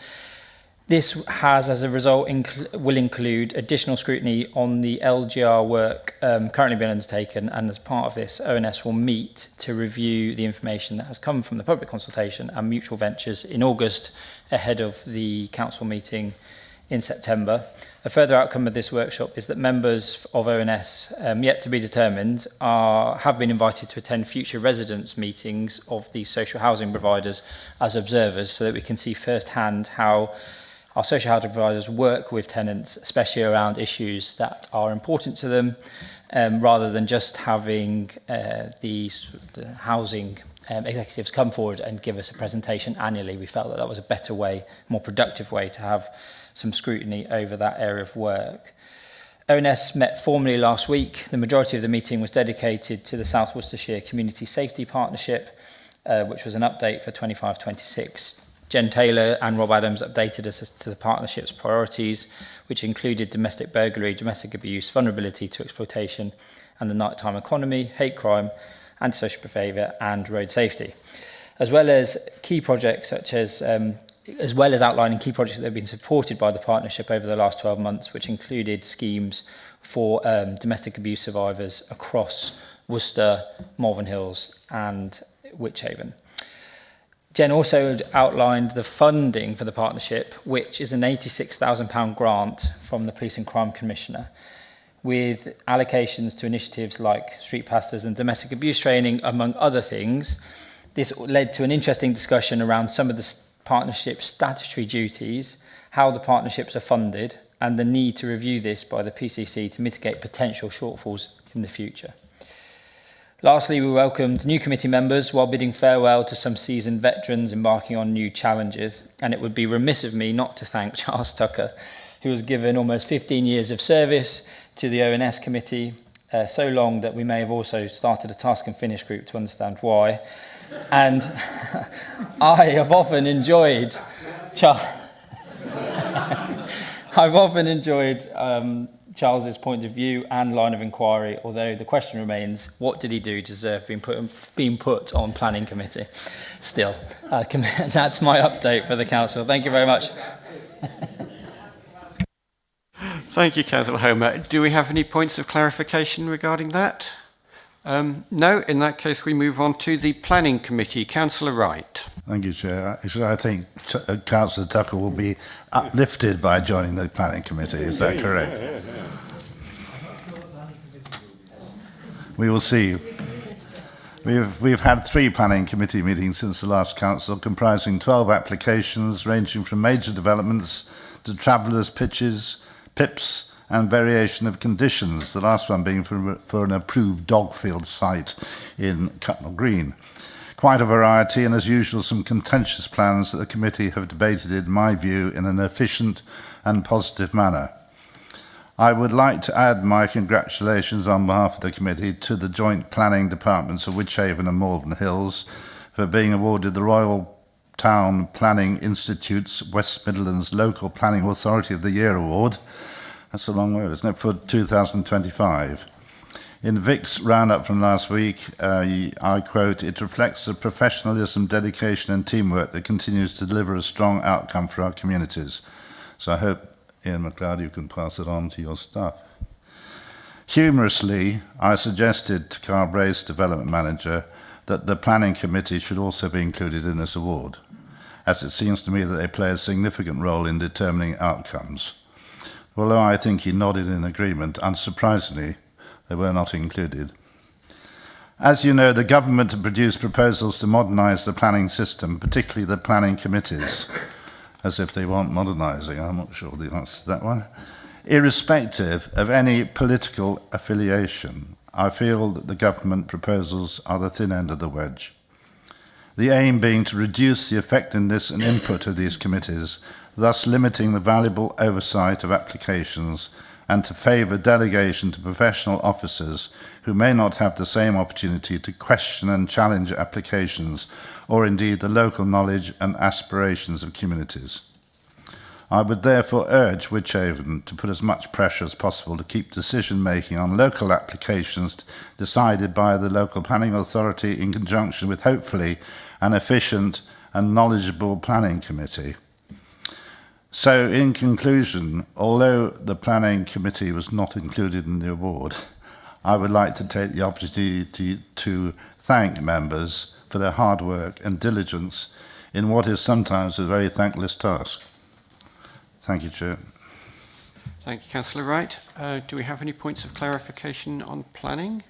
[SPEAKER 17] This has, as a result, will include additional scrutiny on the LGR work currently being undertaken, and as part of this, ONS will meet to review the information that has come from the public consultation and mutual ventures in August ahead of the council meeting in September. A further outcome of this workshop is that members of ONS, yet to be determined, have been invited to attend future residents' meetings of these social housing providers as observers, so that we can see firsthand how our social housing providers work with tenants, especially around issues that are important to them, rather than just having the housing executives come forward and give us a presentation annually. We felt that that was a better way, more productive way to have some scrutiny over that area of work. ONS met formally last week. The majority of the meeting was dedicated to the South Worcestershire Community Safety Partnership, which was an update for 25-26. Jen Taylor and Rob Adams updated us as to the partnership's priorities, which included domestic burglary, domestic abuse, vulnerability to exploitation, and the nighttime economy, hate crime, antisocial behaviour, and road safety, as well as key projects such as outlining key projects that have been supported by the partnership over the last 12 months, which included schemes for domestic abuse survivors across Worcester, Malvern Hills, and Wychavon. Jen also outlined the funding for the partnership, which is an £86,000 grant from the Police and Crime Commissioner, with allocations to initiatives like street pastors and domestic abuse training, among other things. This led to an interesting discussion around some of the partnership's statutory duties, how the partnerships are funded, and the need to review this by the PCC to mitigate potential shortfalls in the future. Lastly, we welcomed new committee members while bidding farewell to some seasoned veterans embarking on new challenges. And it would be remiss of me not to thank Charles Tucker, who was given almost 15 years of service to the ONS committee, so long that we may have also started a task and finish group to understand why. And I have often enjoyed Charles's point of view and line of inquiry, although the question remains, what did he do to deserve being put on planning committee? Still, that's my update for the council. Thank you very much.
[SPEAKER 2] Thank you, Councillor Homer. Do we have any points of clarification regarding that? No, in that case we move on to the Planning Committee. Councillor Wright.
[SPEAKER 21] Thank you, Chair. Actually, I think Councillor Tucker will be uplifted by joining the Planning Committee. Is that correct? We will see. We've had 3 Planning Committee meetings since the last Council, comprising 12 applications ranging from major developments to travellers' pitches, PIPs, and variation of conditions, the last one being for an approved dogfield site in Cutnell Green. Quite a variety, and as usual, some contentious plans that the committee have debated, in my view, in an efficient and positive manner. I would like to add my congratulations on behalf of the committee to the joint planning departments of Wychavon and Malvern Hills for being awarded the Royal Town Planning Institute's West Midlands Local Planning Authority of the Year Award. That's a long word, isn't it, for 2025. In Vic's roundup from last week, I quote, "It reflects the professionalism, dedication and teamwork that continues to deliver a strong outcome for our communities." So I hope, Ian McLeod, you can pass it on to your staff. Humorously, I suggested to Carl Brace, Development Manager, that the Planning Committee should also be included in this award, as it seems to me that they play a significant role in determining outcomes. Although I think he nodded in agreement, unsurprisingly, they were not included. As you know, the government have produced proposals to modernise the planning system, particularly the planning committees, as if they want modernising. I'm not sure the answer to that one. Irrespective of any political affiliation, I feel that the government proposals are the thin end of the wedge. The aim being to reduce the effectiveness and input of these committees, thus limiting the valuable oversight of applications, and to favour delegation to professional officers who may not have the same opportunity to question and challenge applications, or indeed the local knowledge and aspirations of communities. I would therefore urge Wychavon to put as much pressure as possible to keep decision-making on local applications decided by the local planning authority in conjunction with, hopefully, an efficient and knowledgeable planning committee. So, in conclusion, although the Planning Committee was not included in the award, I would like to take the opportunity to thank members for their hard work and diligence in what is sometimes a very thankless task. Thank you, Chair.
[SPEAKER 2] Thank you, Councillor Wright. Do we have any points of clarification on planning?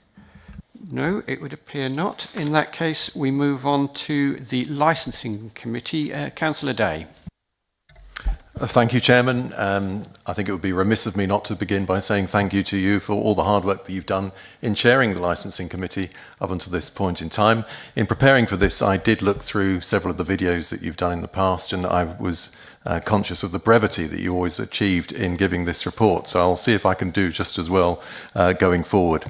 [SPEAKER 2] No, it would appear not. In that case, we move on to the Licensing Committee. Councillor Day.
[SPEAKER 3] Thank you, Chairman. I think it would be remiss of me not to begin by saying thank you to you for all the hard work that you've done in chairing the Licensing Committee up until this point in time. In preparing for this, I did look through several of the videos that you've done in the past, and I was conscious of the brevity that you always achieved in giving this report. So I'll see if I can do just as well going forward.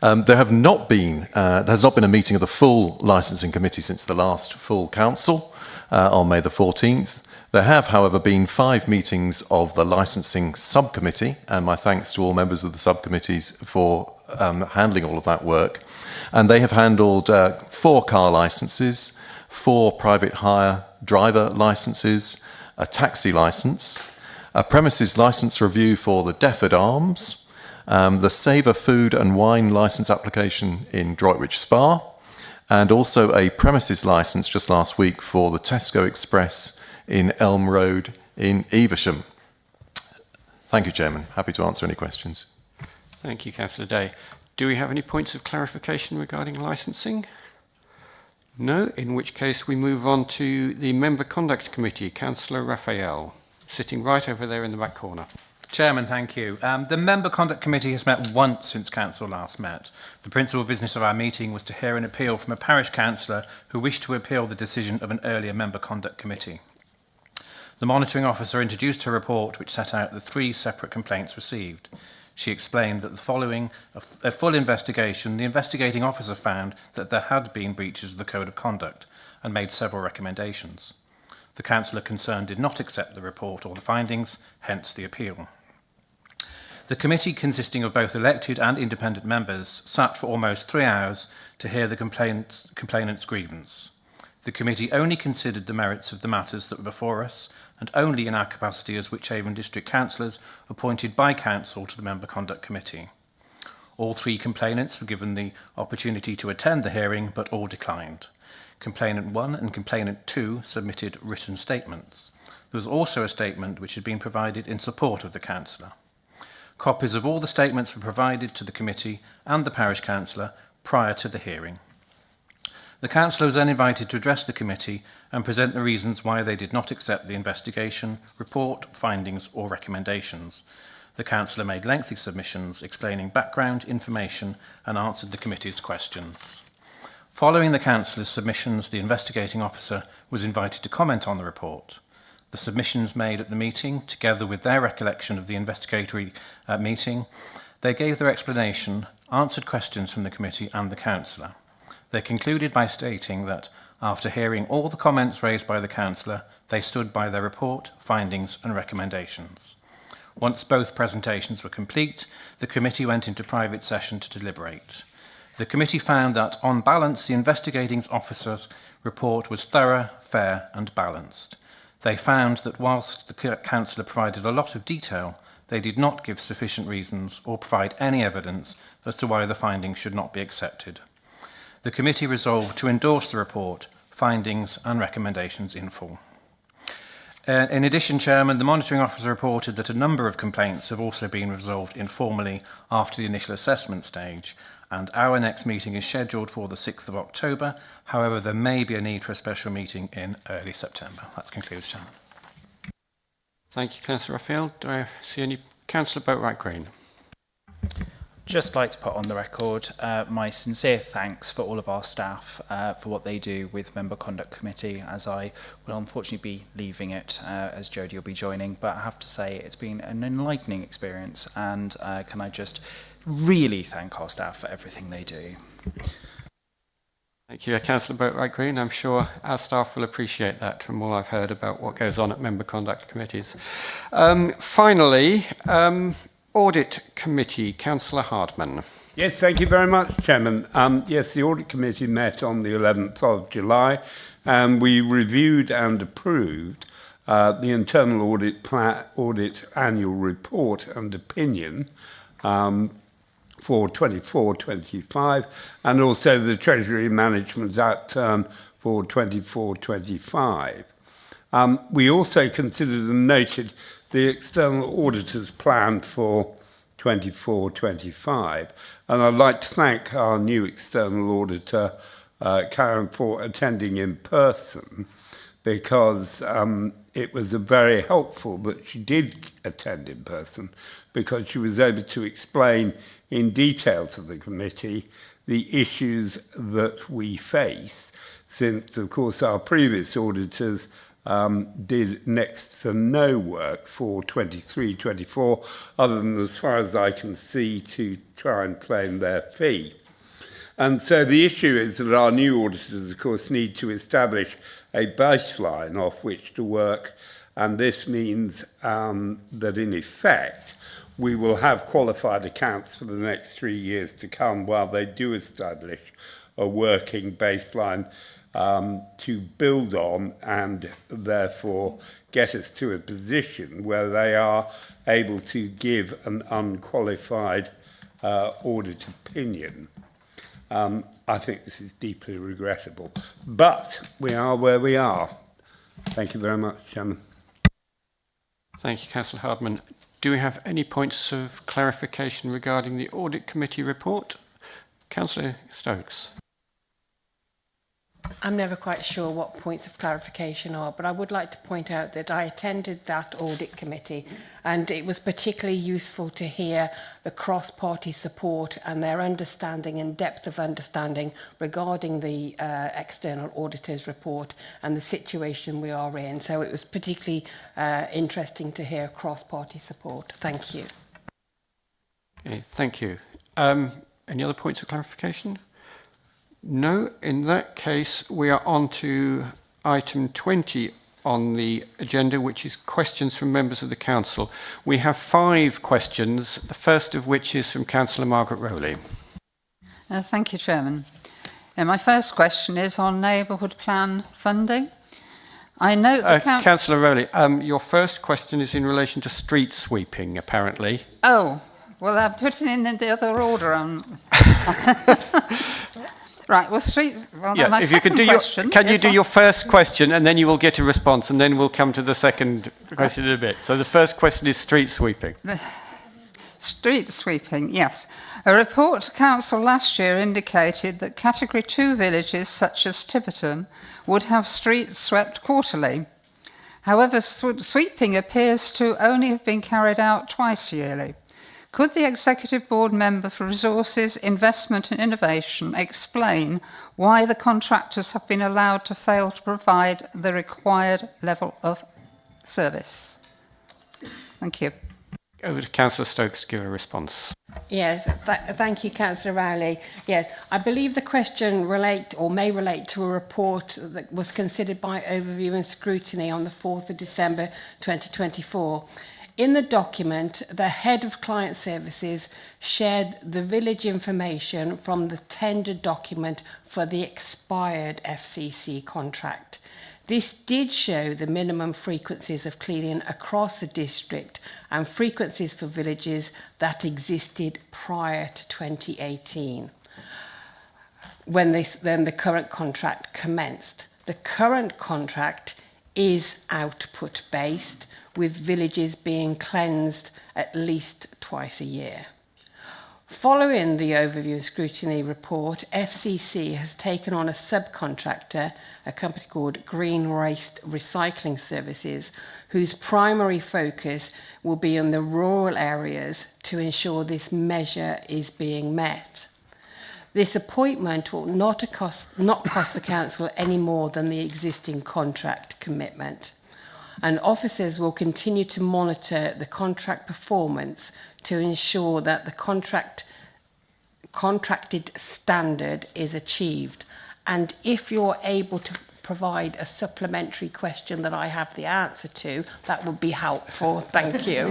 [SPEAKER 3] There has not been a meeting of the full Licensing Committee since the last full council on May the 14th. There have, however, been 5 meetings of the Licensing Subcommittee, and my thanks to all members of the subcommittees for handling all of that work. And they have handled 4 car licences, 4 private hire driver licences, a taxi licence, a premises licence review for the Defford Arms, the Savour Food and Wine licence application in Droitwich Spa, and also a premises licence just last week for the Tesco Express in Elm Road in Evesham. Thank you, Chairman. Happy to answer any questions.
[SPEAKER 2] Thank you, Councillor Day. Do we have any points of clarification regarding licensing? No, in which case we move on to the Member Conduct Committee. Councillor Raphael, sitting right over there in the back corner.
[SPEAKER 22] Chairman, thank you. The Member Conduct Committee has met once since Council last met. The principal business of our meeting was to hear an appeal from a parish councillor who wished to appeal the decision of an earlier Member Conduct Committee. The monitoring officer introduced her report, which set out the 3 separate complaints received. She explained that following a full investigation, the investigating officer found that there had been breaches of the Code of Conduct and made several recommendations. The councillor concerned did not accept the report or the findings, hence the appeal. The committee, consisting of both elected and independent members, sat for almost 3 hours to hear the complainant's grievance. The committee only considered the merits of the matters that were before us, and only in our capacity as Wychavon District Councillors appointed by Council to the Member Conduct Committee. All 3 complainants were given the opportunity to attend the hearing, but all declined. Complainant 1 and Complainant 2 submitted written statements. There was also a statement which had been provided in support of the councillor. Copies of all the statements were provided to the committee and the parish councillor prior to the hearing. The councillor was then invited to address the committee and present the reasons why they did not accept the investigation, report, findings or recommendations. The councillor made lengthy submissions explaining background information and answered the committee's questions. Following the councillor's submissions, the investigating officer was invited to comment on the report. The submissions made at the meeting, together with their recollection of the investigatory meeting, they gave their explanation, answered questions from the committee and the councillor. They concluded by stating that, after hearing all the comments raised by the councillor, they stood by their report, findings and recommendations. Once both presentations were complete, the committee went into private session to deliberate. The committee found that, on balance, the investigating officer's report was thorough, fair and balanced. They found that whilst the councillor provided a lot of detail, they did not give sufficient reasons or provide any evidence as to why the findings should not be accepted. The committee resolved to endorse the report, findings and recommendations in full. In addition, Chairman, the monitoring officer reported that a number of complaints have also been resolved informally after the initial assessment stage, and our next meeting is scheduled for the 6th of October. However, there may be a need for a special meeting in early September. That concludes, Chairman.
[SPEAKER 2] Thank you, Councillor Raphael. Do I see any? Councillor Boatwright Green.
[SPEAKER 5] Just like to put on the record my sincere thanks for all of our staff for what they do with Member Conduct Committee, as I will unfortunately be leaving it as Jodie will be joining. But I have to say it's been an enlightening experience, and can I just really thank our staff for everything they do.
[SPEAKER 2] Thank you, Councillor Boatwright Green. I'm sure our staff will appreciate that from all I've heard about what goes on at Member Conduct Committees. Finally, Audit Committee, Councillor Hardman.
[SPEAKER 23] Yes, thank you very much, Chairman. Yes, the Audit Committee met on the 11th of July, and we reviewed and approved the Internal Audit Annual Report and Opinion for 24-25, and also the Treasury Management Act term for 24-25. We also considered and noted the external auditor's plan for 24-25, and I'd like to thank our new external auditor, Karen, for attending in person, because it was very helpful that she did attend in person, because she was able to explain in detail to the committee the issues that we face, since, of course, our previous auditors did next to no work for 23-24, other than, as far as I can see, to try and claim their fee. And so the issue is that our new auditors, of course, need to establish a baseline off which to work, and this means that, in effect, we will have qualified accounts for the next 3 years to come while they do establish a working baseline to build on, and therefore get us to a position where they are able to give an unqualified audit opinion. I think this is deeply regrettable, but we are where we are. Thank you very much, Chairman.
[SPEAKER 2] Thank you, Councillor Hardman. Do we have any points of clarification regarding the Audit Committee report? Councillor Stokes.
[SPEAKER 16] I'm never quite sure what points of clarification are, but I would like to point out that I attended that audit committee, and it was particularly useful to hear the cross-party support and their understanding and depth of understanding regarding the external auditor's report and the situation we are in. So it was particularly interesting to hear cross-party support. Thank you.
[SPEAKER 2] Okay, thank you. Any other points of clarification? No. In that case, we are on to item 20 on the agenda, which is questions from members of the council. We have 5 questions, the first of which is from Councillor Margaret Rowley.
[SPEAKER 4] Thank you, Chairman. My first question is on neighbourhood plan funding. I note the
[SPEAKER 2] Councillor Rowley, your first question is in relation to street sweeping, apparently.
[SPEAKER 4] Oh, well, I've put it in the other order. Right, well, my
[SPEAKER 2] if you could do
[SPEAKER 4] question...
[SPEAKER 2] Can you do your first question, and then you will get a response, and then we'll come to the second question in a bit. So the first question is street sweeping.
[SPEAKER 4] Street sweeping, yes. A report to Council last year indicated that Category 2 villages, such as Tiverton, would have streets swept quarterly. However, sweeping appears to only have been carried out twice yearly. Could the Executive Board Member for Resources, Investment and Innovation explain why the contractors have been allowed to fail to provide the required level of service? Thank you.
[SPEAKER 2] Over to Councillor Stokes to give a response.
[SPEAKER 16] Yes, thank you, Councillor Rowley. Yes, I believe the question may relate to a report that was considered by overview and scrutiny on the 4th of December 2024. In the document, the head of client services shared the village information from the tender document for the expired FCC contract. This did show the minimum frequencies of cleaning across the district and frequencies for villages that existed prior to 2018, when then the current contract commenced. The current contract is output-based, with villages being cleansed at least twice a year. Following the overview and scrutiny report, FCC has taken on a subcontractor, a company called Green Waste Recycling Services, whose primary focus will be on the rural areas to ensure this measure is being met. This appointment will not cost the council any more than the existing contract commitment. And officers will continue to monitor the contract performance to ensure that the contracted standard is achieved. And if you're able to provide a supplementary question that I have the answer to, that would be helpful. Thank you.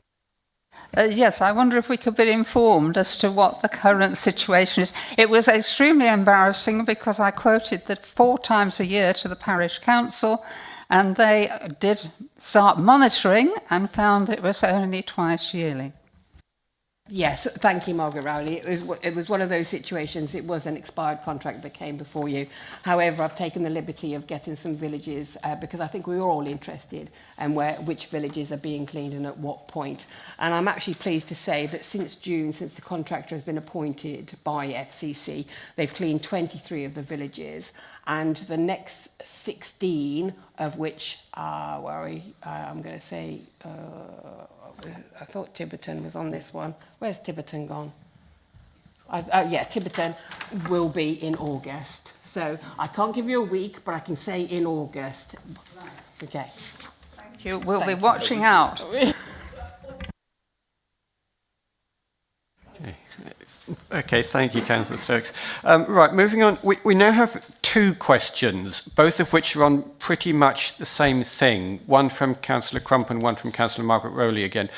[SPEAKER 4] Yes, I wonder if we could be informed as to what the current situation is. It was extremely embarrassing because I quoted that 4 times a year to the parish council, and they did start monitoring and found it was only twice yearly.
[SPEAKER 16] Yes, thank you, Margaret Rowley. It was one of those situations. It was an expired contract that came before you. However, I've taken the liberty of getting some villages because I think we were all interested in which villages are being cleaned and at what point. And I'm actually pleased to say that since June, since the contractor has been appointed by FCC, they've cleaned 23 of the villages, and the next 16 of which are, I'm going to say, I thought Tiverton was on this one. Where's Tiverton gone? Yeah, Tiverton will be in August. So I can't give you a week, but I can say in August. Okay.
[SPEAKER 4] Thank you. We'll be watching out.
[SPEAKER 2] Okay, thank you, Councillor Stokes. Right, moving on. We now have two questions, both of which are on pretty much the same thing, one from Councillor Crump and one from Councillor Margaret Rowley again.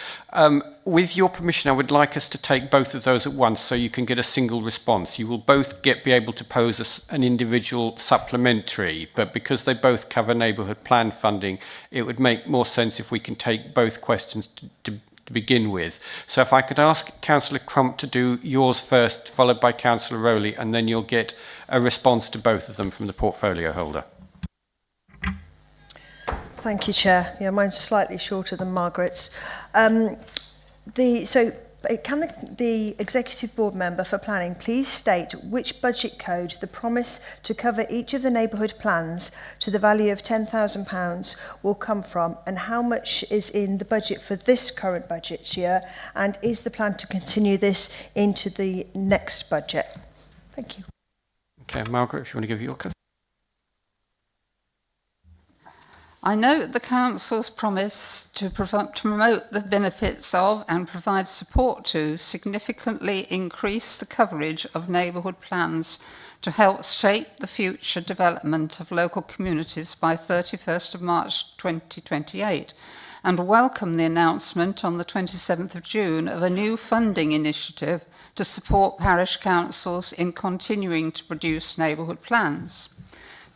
[SPEAKER 2] With your permission, I would like us to take both of those at once so you can get a single response. You will both be able to pose an individual supplementary, but because they both cover neighbourhood plan funding, it would make more sense if we can take both questions to begin with. So if I could ask Councillor Crump to do yours first, followed by Councillor Rowley, and then you'll get a response to both of them from the portfolio holder.
[SPEAKER 6] Thank you, Chair. Yeah, mine's slightly shorter than Margaret's. Can the Executive Board Member for Planning please state which budget code the promise to cover each of the neighbourhood plans to the value of £10,000 will come from, and how much is in the budget for this current budget year, and is the plan to continue this into the next budget? Thank you.
[SPEAKER 2] Okay, Margaret, if you want to give your question.
[SPEAKER 4] I note the Council's promise to promote the benefits of and provide support to significantly increase the coverage of neighbourhood plans to help shape the future development of local communities by 31st of March 2028, and welcome the announcement on the 27th of June of a new funding initiative to support parish councils in continuing to produce neighbourhood plans.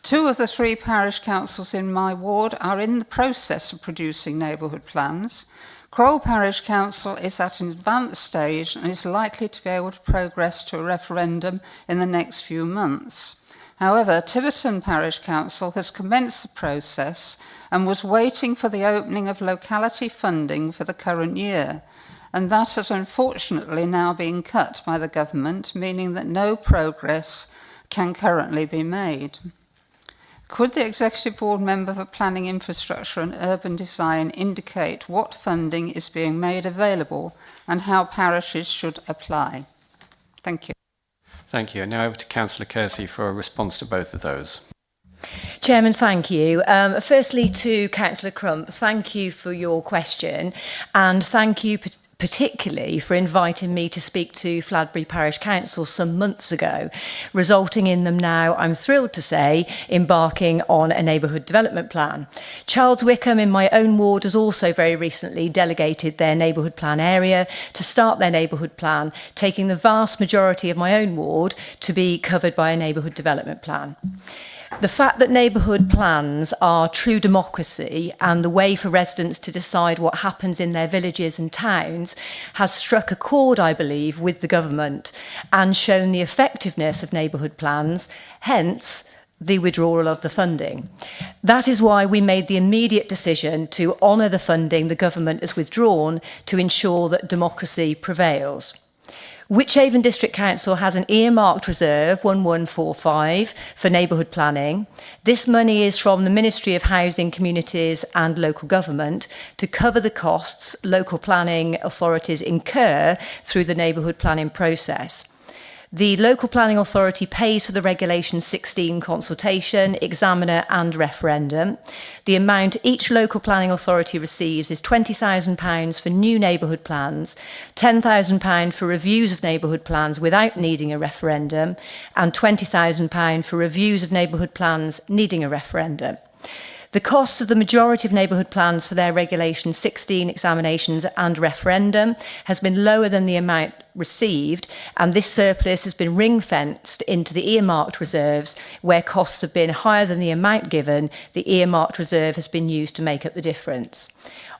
[SPEAKER 4] 2 of the 3 parish councils in my ward are in the process of producing neighbourhood plans. Crowell Parish Council is at an advanced stage and is likely to be able to progress to a referendum in the next few months. However, Tiverton Parish Council has commenced the process and was waiting for the opening of locality funding for the current year, and that has unfortunately now been cut by the government, meaning that no progress can currently be made. Could the Executive Board Member for Planning, Infrastructure and Urban Design indicate what funding is being made available and how parishes should apply? Thank you.
[SPEAKER 2] Thank you. Now over to Councillor Kersey for a response to both of those.
[SPEAKER 11] Chairman, thank you. Firstly, to Councillor Crump, thank you for your question, and thank you particularly for inviting me to speak to Fladbury Parish Council some months ago, resulting in them now, I'm thrilled to say, embarking on a neighbourhood development plan. Charles Wickham in my own ward has also very recently delegated their neighbourhood plan area to start their neighbourhood plan, taking the vast majority of my own ward to be covered by a neighbourhood development plan. The fact that neighbourhood plans are true democracy and the way for residents to decide what happens in their villages and towns has struck a chord, I believe, with the government and shown the effectiveness of neighbourhood plans, hence the withdrawal of the funding. That is why we made the immediate decision to honour the funding the government has withdrawn to ensure that democracy prevails. Wychavon District Council has an earmarked reserve, 1145, for neighbourhood planning. This money is from the Ministry of Housing, Communities and Local Government to cover the costs local planning authorities incur through the neighbourhood planning process. The local planning authority pays for the Regulation 16 consultation, examiner and referendum. The amount each local planning authority receives is £20,000 for new neighbourhood plans, £10,000 for reviews of neighbourhood plans without needing a referendum, and £20,000 for reviews of neighbourhood plans needing a referendum. The costs of the majority of neighbourhood plans for their Regulation 16 examinations and referendum has been lower than the amount received, and this surplus has been ring-fenced into the earmarked reserves. Where costs have been higher than the amount given, the earmarked reserve has been used to make up the difference.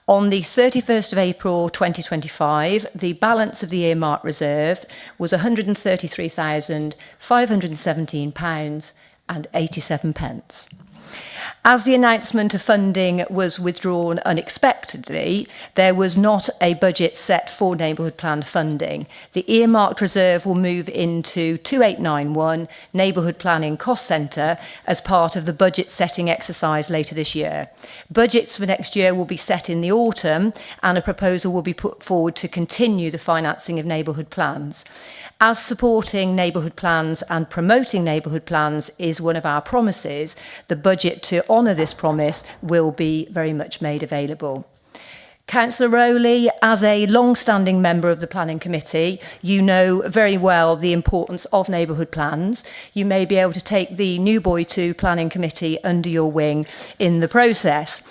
[SPEAKER 11] On the 31st of April 2025, the balance of the earmark reserve was £133,517.87. As the announcement of funding was withdrawn unexpectedly, there was not a budget set for neighbourhood plan funding. The earmarked reserve will move into 2891 Neighbourhood Planning Cost Centre as part of the budget setting exercise later this year. Budgets for next year will be set in the autumn, and a proposal will be put forward to continue the financing of neighbourhood plans. As supporting neighbourhood plans and promoting neighbourhood plans is one of our promises, the budget to honour this promise will be very much made available. Councillor Rowley, as a long-standing member of the Planning Committee, you know very well the importance of neighbourhood plans. You may be able to take the New Boy 2 Planning Committee under your wing in the process.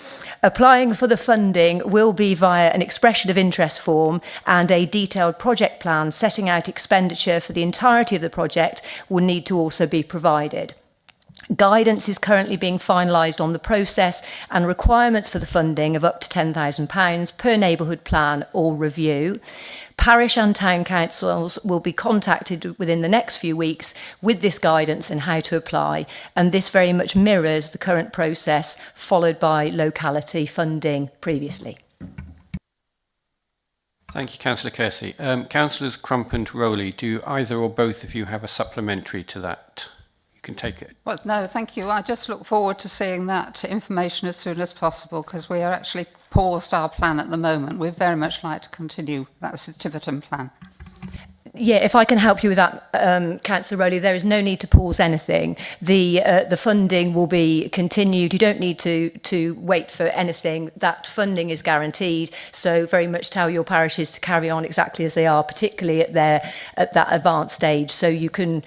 [SPEAKER 11] Applying for the funding will be via an expression of interest form, and a detailed project plan setting out expenditure for the entirety of the project will need to also be provided. Guidance is currently being finalised on the process and requirements for the funding of up to £10,000 per neighbourhood plan or review. Parish and town councils will be contacted within the next few weeks with this guidance and how to apply, and this very much mirrors the current process followed by locality funding previously.
[SPEAKER 2] Thank you, Councillor Kersey. Councillors Crump and Rowley, do either or both of you have a supplementary to that? You can take it.
[SPEAKER 4] Well, no, thank you. I just look forward to seeing that information as soon as possible, because we are actually paused our plan at the moment. We'd very much like to continue. That's the Tiverton plan.
[SPEAKER 11] Yeah, if I can help you with that, Councillor Rowley, there is no need to pause anything. The funding will be continued. You don't need to wait for anything. That funding is guaranteed. So very much tell your parishes to carry on exactly as they are, particularly at that advanced stage. So you can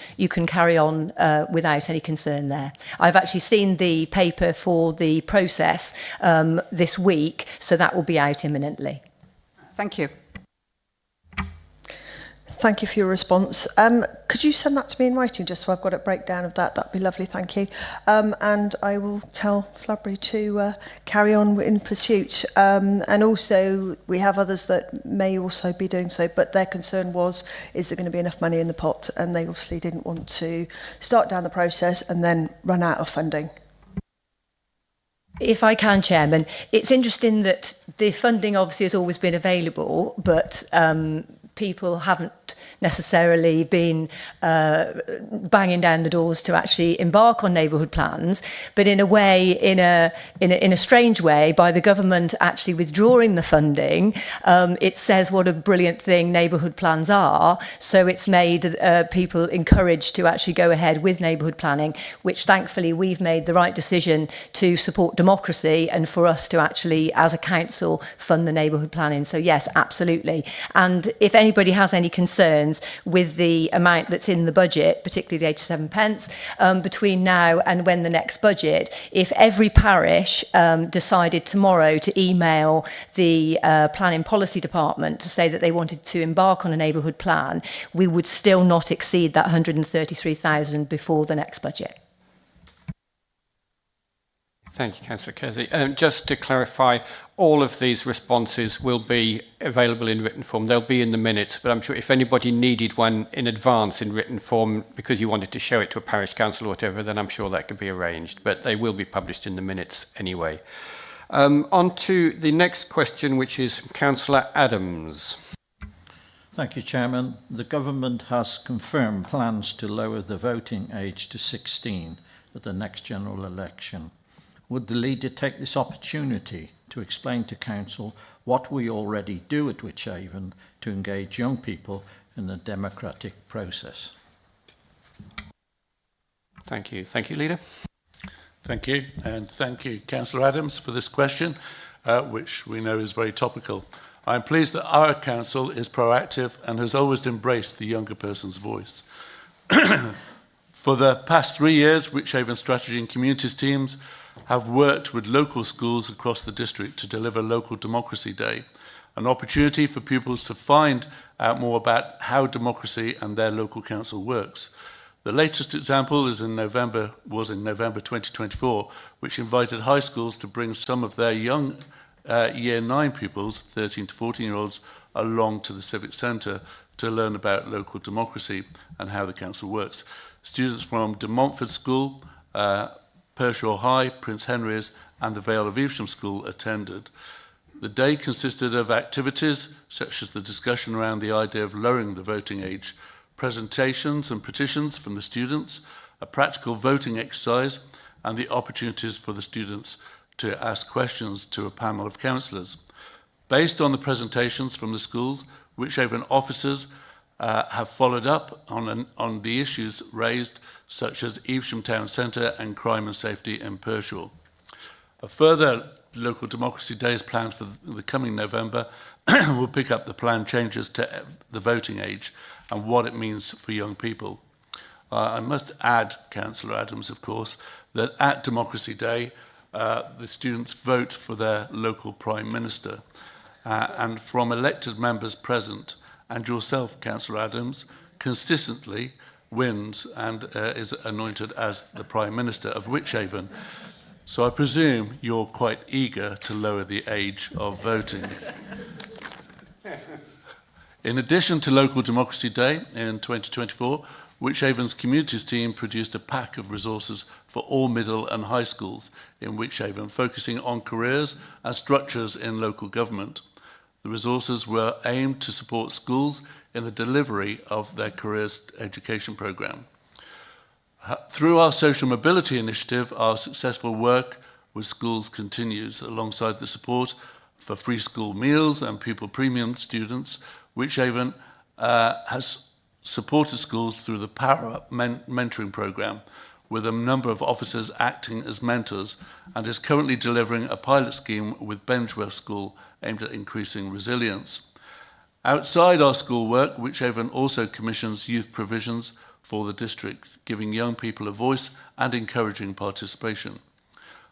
[SPEAKER 11] carry on without any concern there. I've actually seen the paper for the process this week, so that will be out imminently.
[SPEAKER 4] Thank you.
[SPEAKER 6] Thank you for your response. Could you send that to me in writing, just so I've got a breakdown of that? That'd be lovely, thank you. And I will tell Flabberry to carry on in pursuit. And also, we have others that may also be doing so, but their concern was, is there going to be enough money in the pot? And they obviously didn't want to start down the process and then run out of funding.
[SPEAKER 11] If I can, Chairman, it's interesting that the funding obviously has always been available, but people haven't necessarily been banging down the doors to actually embark on neighbourhood plans, but in a way, in a strange way, by the government actually withdrawing the funding, it says what a brilliant thing neighbourhood plans are. So it's made people encouraged to actually go ahead with neighbourhood planning, which thankfully we've made the right decision to support democracy and for us to actually, as a council, fund the neighbourhood planning. So yes, absolutely. And if anybody has any concerns with the amount that's in the budget, particularly the 87 pence, between now and when the next budget, if every parish decided tomorrow to email the Planning Policy Department to say that they wanted to embark on a neighbourhood plan, we would still not exceed that 133,000 before the next budget.
[SPEAKER 2] Thank you, Councillor Kersey. Just to clarify, all of these responses will be available in written form. They'll be in the minutes, but I'm sure if anybody needed one in advance in written form because you wanted to show it to a parish council or whatever, then I'm sure that could be arranged. But they will be published in the minutes anyway. On to the next question, which is from Councillor Adams.
[SPEAKER 20] Thank you, Chairman. The government has confirmed plans to lower the voting age to 16 at the next general election. Would the leader take this opportunity to explain to Council what we already do at Wychavon to engage young people in the democratic process?
[SPEAKER 2] Thank you. Thank you, Leader.
[SPEAKER 13] Thank you, and thank you, Councillor Adams, for this question, which we know is very topical. I'm pleased that our council is proactive and has always embraced the younger person's voice. For the past 3 years, Wychavon Strategy and Communities teams have worked with local schools across the district to deliver Local Democracy Day, an opportunity for pupils to find out more about how democracy and their local council works. The latest example was in November 2024, which invited high schools to bring some of their young Year 9 pupils, 13 to 14-year-olds, along to the Civic Centre to learn about local democracy and how the council works. Students from De Montfort School, Pershaw High, Prince Henry's and the Vale of Evesham School attended. The day consisted of activities such as the discussion around the idea of lowering the voting age, presentations and petitions from the students, a practical voting exercise, and the opportunities for the students to ask questions to a panel of councillors. Based on the presentations from the schools, Wychavon officers have followed up on the issues raised, such as Evesham Town Centre and crime and safety in Pershaw. A further local democracy day is planned for the coming November. We'll pick up the planned changes to the voting age and what it means for young people. I must add, Councillor Adams, of course, that at Democracy Day, the students vote for their local Prime Minister. And from elected members present, and yourself, Councillor Adams, consistently wins and is anointed as the Prime Minister of Wychavon. So I presume you're quite eager to lower the age of voting. In addition to Local Democracy Day in 2024, Wychavon's communities team produced a pack of resources for all middle and high schools in Wychavon, focusing on careers and structures in local government. The resources were aimed to support schools in the delivery of their careers education programme. Through our social mobility initiative, our successful work with schools continues alongside the support for free school meals and pupil premium students. Wychavon has supported schools through the Power Up mentoring programme, with a number of officers acting as mentors, and is currently delivering a pilot scheme with Benchworth School aimed at increasing resilience. Outside our school work, Wychavon also commissions youth provisions for the district, giving young people a voice and encouraging participation.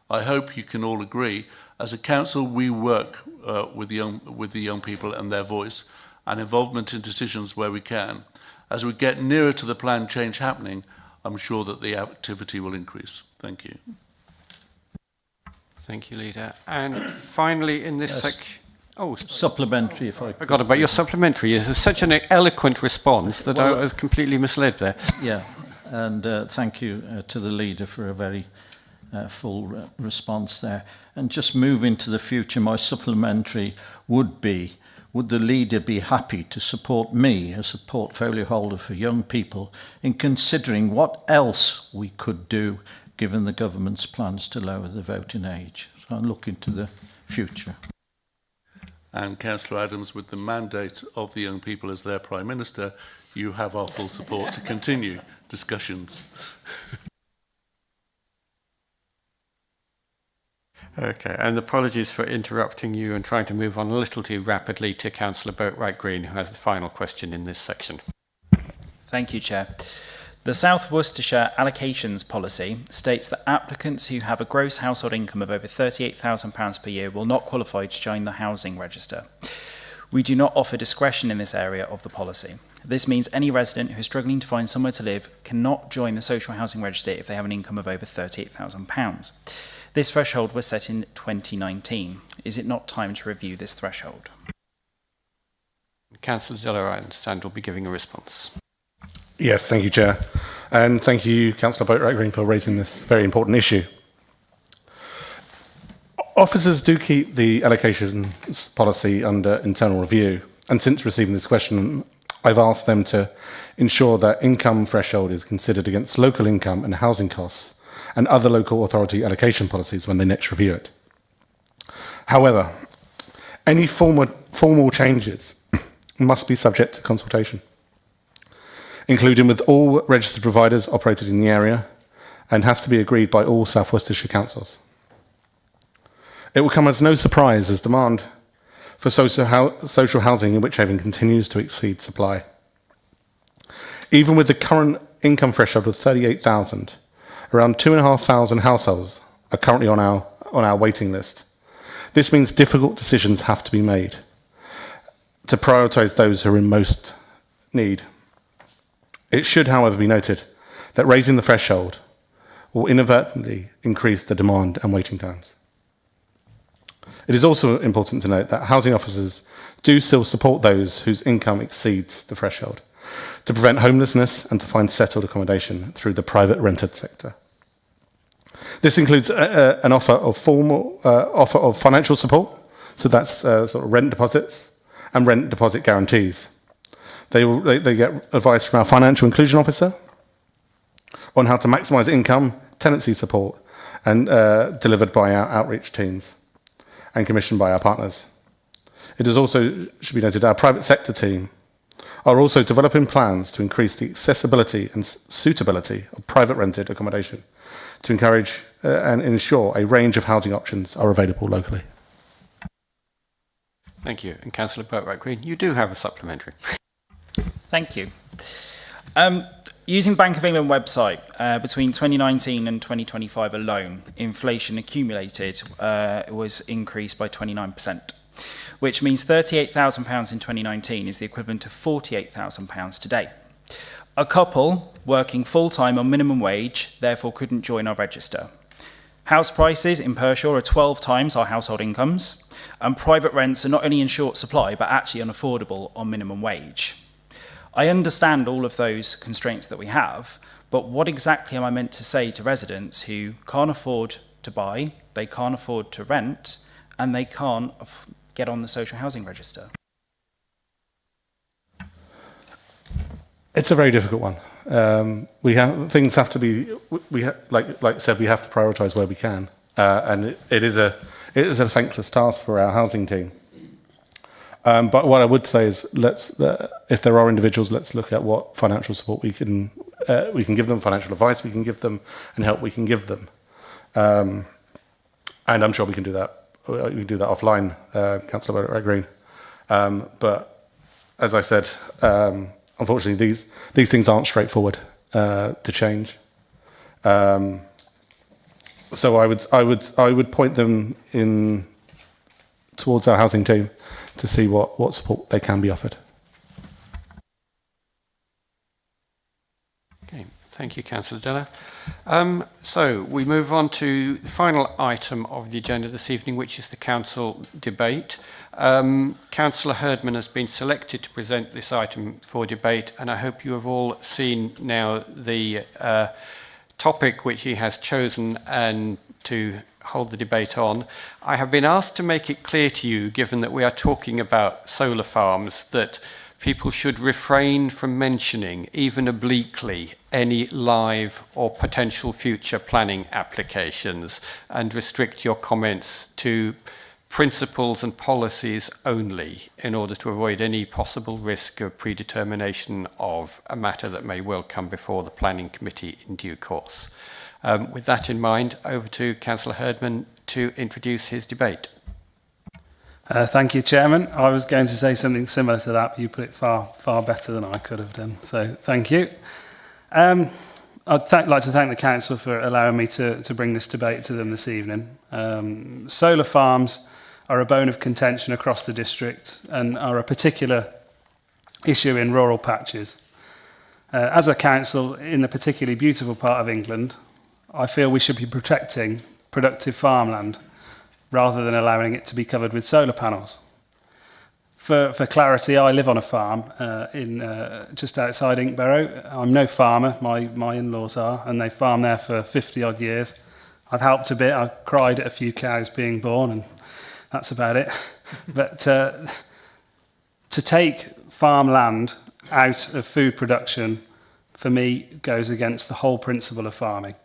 [SPEAKER 13] I hope you can all agree, as a council, we work with the young people and their voice and involvement in decisions where we can. As we get nearer to the planned change happening, I'm sure that the activity will increase. Thank you.
[SPEAKER 2] Thank you, Leader. And finally, in this section... Oh,
[SPEAKER 20] supplementary, if I
[SPEAKER 2] forgot about your supplementary. It was such an eloquent response that I was completely misled there.
[SPEAKER 20] Yeah, and thank you to the Leader for a very full response there. And just moving to the future, my supplementary would be, would the Leader be happy to support me as a portfolio holder for young people in considering what else we could do given the government's plans to lower the voting age? So I'm looking to the future.
[SPEAKER 13] And Councillor Adams, with the mandate of the young people as their Prime Minister, you have our full support to continue discussions.
[SPEAKER 2] Okay, and apologies for interrupting you and trying to move on a little too rapidly to Councillor Boatwright Green, who has the final question in this section.
[SPEAKER 5] Thank you, Chair. The South Worcestershire allocations policy states that applicants who have a gross household income of over £38,000 per year will not qualify to join the housing register. We do not offer discretion in this area of the policy. This means any resident who is struggling to find somewhere to live cannot join the social housing register if they have an income of over £38,000. This threshold was set in 2019. Is it not time to review this threshold?
[SPEAKER 2] Councillor Diller, I understand, will be giving a response.
[SPEAKER 19] Yes, thank you, Chair. And thank you, Councillor Boatwright Green, for raising this very important issue. Officers do keep the allocations policy under internal review. And since receiving this question, I've asked them to ensure that income threshold is considered against local income and housing costs and other local authority allocation policies when they next review it. However, any formal changes must be subject to consultation, including with all registered providers operated in the area, and has to be agreed by all South Worcestershire councils. It will come as no surprise as demand for social housing in Wychavon continues to exceed supply. Even with the current income threshold of 38,000, around 2,500 households are currently on our waiting list. This means difficult decisions have to be made to prioritise those who are in most need. It should, however, be noted that raising the threshold will inadvertently increase the demand and waiting times. It is also important to note that housing officers do still support those whose income exceeds the threshold, to prevent homelessness and to find settled accommodation through the private rented sector. This includes an offer of financial support, so that's sort of rent deposits and rent deposit guarantees. They get advice from our financial inclusion officer on how to maximise income, tenancy support, and delivered by our outreach teams and commissioned by our partners. It is also, should be noted, our private sector team are also developing plans to increase the accessibility and suitability of private rented accommodation to encourage and ensure a range of housing options are available locally.
[SPEAKER 2] Thank you. And Councillor Boatwright-Green, you do have a supplementary.
[SPEAKER 5] Thank you. Using Bank of England website, between 2019 and 2025 alone, inflation accumulated was increased by 29%, which means £38,000 in 2019 is the equivalent of £48,000 today. A couple working full-time on minimum wage therefore couldn't join our register. House prices in Pershore are 12 times our household incomes, and private rents are not only in short supply but actually unaffordable on minimum wage. I understand all of those constraints that we have, but what exactly am I meant to say to residents who can't afford to buy, they can't afford to rent, and they can't get on the social housing register?
[SPEAKER 19] It's a very difficult one. Things have to be, like I said, we have to prioritise where we can, and it is a thankless task for our housing team. But what I would say is, if there are individuals, let's look at what financial support we can give them, financial advice we can give them, and help we can give them. And I'm sure we can do that. We can do that offline, Councillor Boatwright-Green. But as I said, unfortunately, these things aren't straightforward to change. So I would point them towards our housing team to see what support they can be offered.
[SPEAKER 2] Okay, thank you, Councillor Della. So we move on to the final item of the agenda this evening, which is the council debate. Councillor Herdman has been selected to present this item for debate, and I hope you have all seen now the topic which he has chosen and to hold the debate on. I have been asked to make it clear to you, given that we are talking about solar farms, that people should refrain from mentioning, even obliquely, any live or potential future planning applications, and restrict your comments to principles and policies only, in order to avoid any possible risk of predetermination of a matter that may well come before the Planning Committee in due course. With that in mind, over to Councillor Herdman to introduce his debate.
[SPEAKER 8] Thank you, Chairman. I was going to say something similar to that, but you put it far better than I could have done, so thank you. I'd like to thank the Council for allowing me to bring this debate to them this evening. Solar farms are a bone of contention across the district and are a particular issue in rural patches. As a council in the particularly beautiful part of England, I feel we should be protecting productive farmland rather than allowing it to be covered with solar panels. For clarity, I live on a farm just outside Inkborough. I'm no farmer, my in-laws are, and they farm there for 50 odd years. I've helped a bit, I've cried at a few cows being born, and that's about it. But to take farmland out of food production, for me, goes against the whole principle of farming.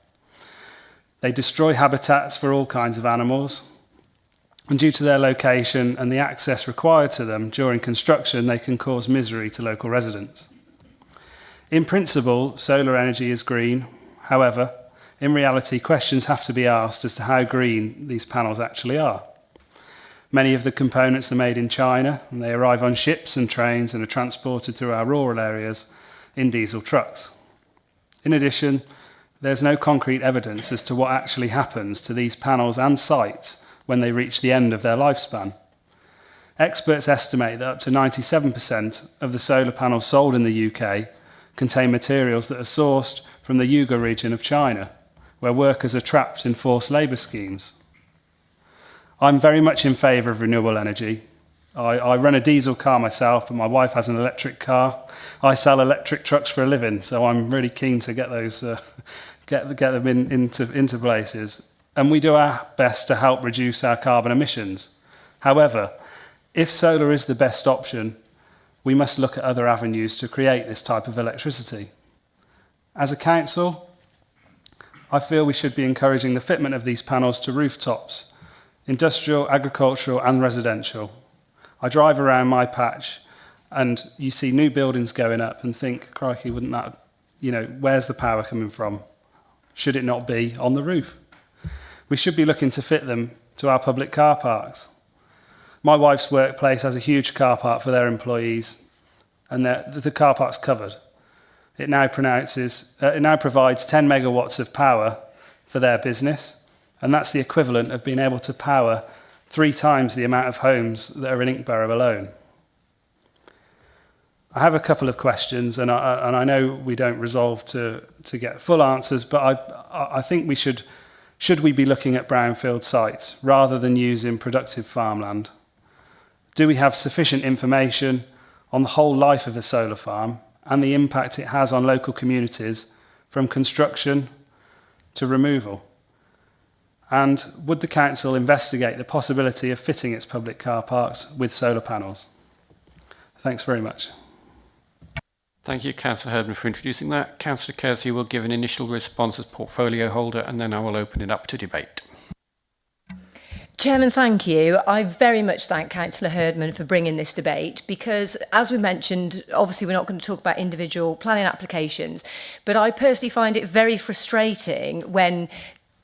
[SPEAKER 8] They destroy habitats for all kinds of animals, and due to their location and the access required to them during construction, they can cause misery to local residents. In principle, solar energy is green. However, in reality, questions have to be asked as to how green these panels actually are. Many of the components are made in China, and they arrive on ships and trains and are transported through our rural areas in diesel trucks. In addition, there's no concrete evidence as to what actually happens to these panels and sites when they reach the end of their lifespan. Experts estimate that up to 97% of the solar panels sold in the UK contain materials that are sourced from the Uyghur region of China, where workers are trapped in forced labour schemes. I'm very much in favour of renewable energy. I run a diesel car myself, but my wife has an electric car. I sell electric trucks for a living, so I'm really keen to get those, get them into places. And we do our best to help reduce our carbon emissions. However, if solar is the best option, we must look at other avenues to create this type of electricity. As a council, I feel we should be encouraging the fitment of these panels to rooftops, industrial, agricultural and residential. I drive around my patch and you see new buildings going up and think, crikey, wouldn't that, where's the power coming from? Should it not be on the roof? We should be looking to fit them to our public car parks. My wife's workplace has a huge car park for their employees and the car park's covered. It now provides 10 megawatts of power for their business, and that's the equivalent of being able to power 3 times the amount of homes that are in Inkborough alone. I have a couple of questions, and I know we don't resolve to get full answers, but I think we should we be looking at brownfield sites rather than using productive farmland? Do we have sufficient information on the whole life of a solar farm and the impact it has on local communities from construction to removal? And would the council investigate the possibility of fitting its public car parks with solar panels? Thanks very much.
[SPEAKER 2] Thank you, Councillor Herdman, for introducing that. Councillor Kersey will give an initial response as portfolio holder, and then I will open it up to debate.
[SPEAKER 11] Chairman, thank you. I very much thank Councillor Herdman for bringing this debate because, as we mentioned, obviously we're not going to talk about individual planning applications, but I personally find it very frustrating when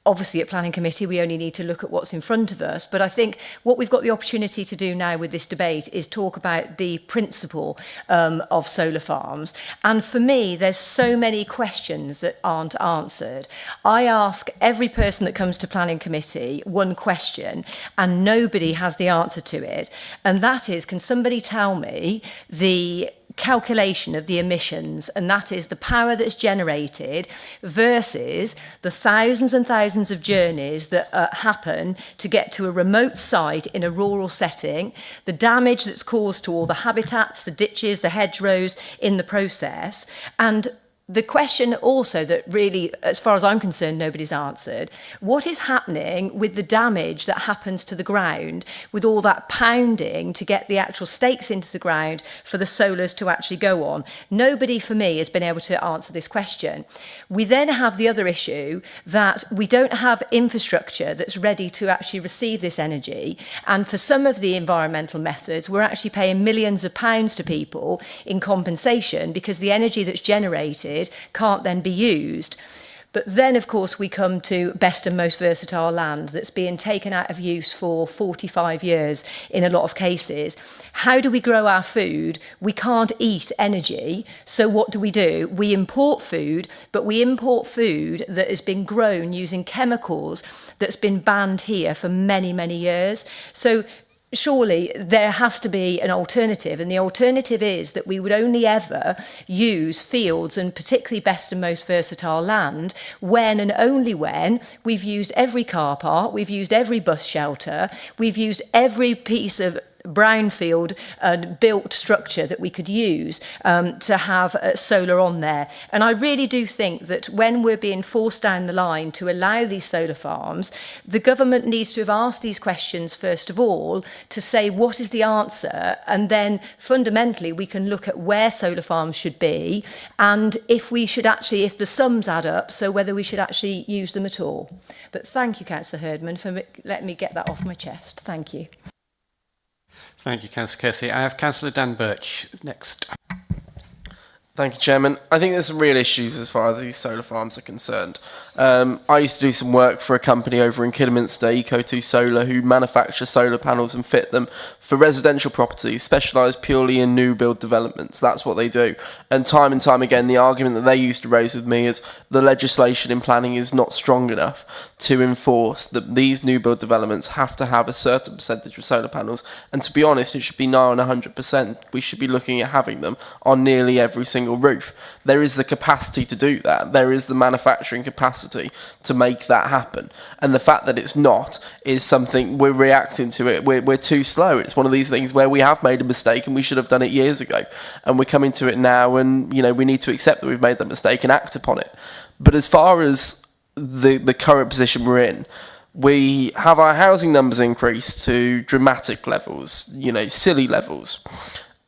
[SPEAKER 11] obviously at planning committee we only need to look at what's in front of us, but I think what we've got the opportunity to do now with this debate is talk about the principle of solar farms. And for me, there's so many questions that aren't answered. I ask every person that comes to planning committee one question and nobody has the answer to it, and that is, can somebody tell me the calculation of the emissions, and that is the power that's generated versus the thousands and thousands of journeys that happen to get to a remote site in a rural setting, the damage that's caused to all the habitats, the ditches, the hedgerows in the process. And the question also that really, as far as I'm concerned, nobody's answered, what is happening with the damage that happens to the ground with all that pounding to get the actual stakes into the ground for the solars to actually go on? Nobody, for me, has been able to answer this question. We then have the other issue that we don't have infrastructure that's ready to actually receive this energy. And for some of the environmental methods, we're actually paying millions of pounds to people in compensation because the energy that's generated can't then be used. But then, of course, we come to best and most versatile land that's being taken out of use for 45 years in a lot of cases. How do we grow our food? We can't eat energy. So what do? We import food, but we import food that has been grown using chemicals that's been banned here for many, many years. So surely there has to be an alternative, and the alternative is that we would only ever use fields, and particularly best and most versatile land, when and only when we've used every car park, we've used every bus shelter, we've used every piece of brownfield built structure that we could use to have solar on there. And I really do think that when we're being forced down the line to allow these solar farms, the government needs to have asked these questions first of all to say what is the answer, and then fundamentally we can look at where solar farms should be and if we should actually, if the sums add up, so whether we should actually use them at all. But thank you, Councillor Herdman, for letting me get that off my chest. Thank you.
[SPEAKER 2] Thank you, Councillor Kersey. I have Councillor Dan Birch next.
[SPEAKER 9] Thank you, Chairman. I think there's some real issues as far as these solar farms are concerned. I used to do some work for a company over in Kidderminster, Eco2 Solar, who manufacture solar panels and fit them for residential properties, specialised purely in new build developments. That's what they do. And time again, the argument that they used to raise with me is the legislation in planning is not strong enough to enforce that these new build developments have to have a certain percentage of solar panels. And to be honest, it should be nigh on 100%. We should be looking at having them on nearly every single roof. There is the capacity to do that. There is the manufacturing capacity capacity to make that happen. And the fact that it's not is something we're reacting to it. We're too slow. It's one of these things where we have made a mistake and we should have done it years ago. And we're coming to it now, and we need to accept that we've made that mistake and act upon it. But as far as the current position we're in, we have our housing numbers increased to dramatic levels, silly levels.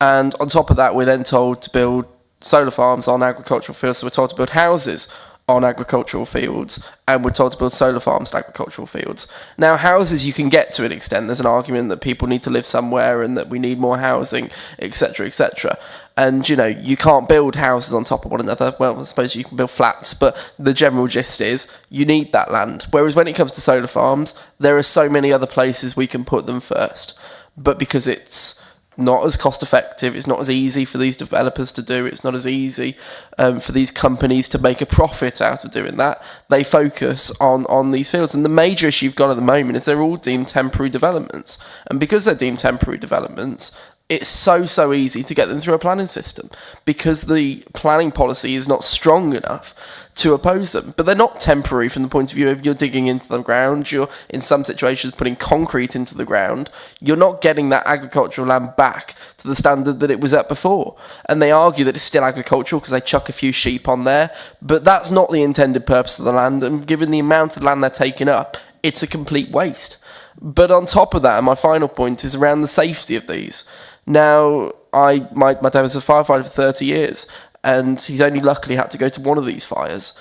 [SPEAKER 9] And on top of that, we're then told to build solar farms on agricultural fields. So we're told to build houses on agricultural fields, and we're told to build solar farms on agricultural fields. Now, houses you can get to an extent. There's an argument that people need to live somewhere and that we need more housing, etc., etc. And, you can't build houses on top of one another. Well, I suppose you can build flats, but the general gist is you need that land. Whereas when it comes to solar farms, there are so many other places we can put them first. But because it's not as cost effective, it's not as easy for these developers to do, it's not as easy for these companies to make a profit out of doing that, they focus on these fields. And the major issue you've got at the moment is they're all deemed temporary developments. And because they're deemed temporary developments, it's so easy to get them through a planning system because the planning policy is not strong enough to oppose them. But they're not temporary from the point of view of you're digging into the ground, you're in some situations putting concrete into the ground, you're not getting that agricultural land back to the standard that it was at before. And they argue that it's still agricultural because they chuck a few sheep on there, but that's not the intended purpose of the land, and given the amount of land they're taking up, it's a complete waste. But on top of that, my final point is around the safety of these. Now, my dad was a firefighter for 30 years, and he's only luckily had to go to one of these fires.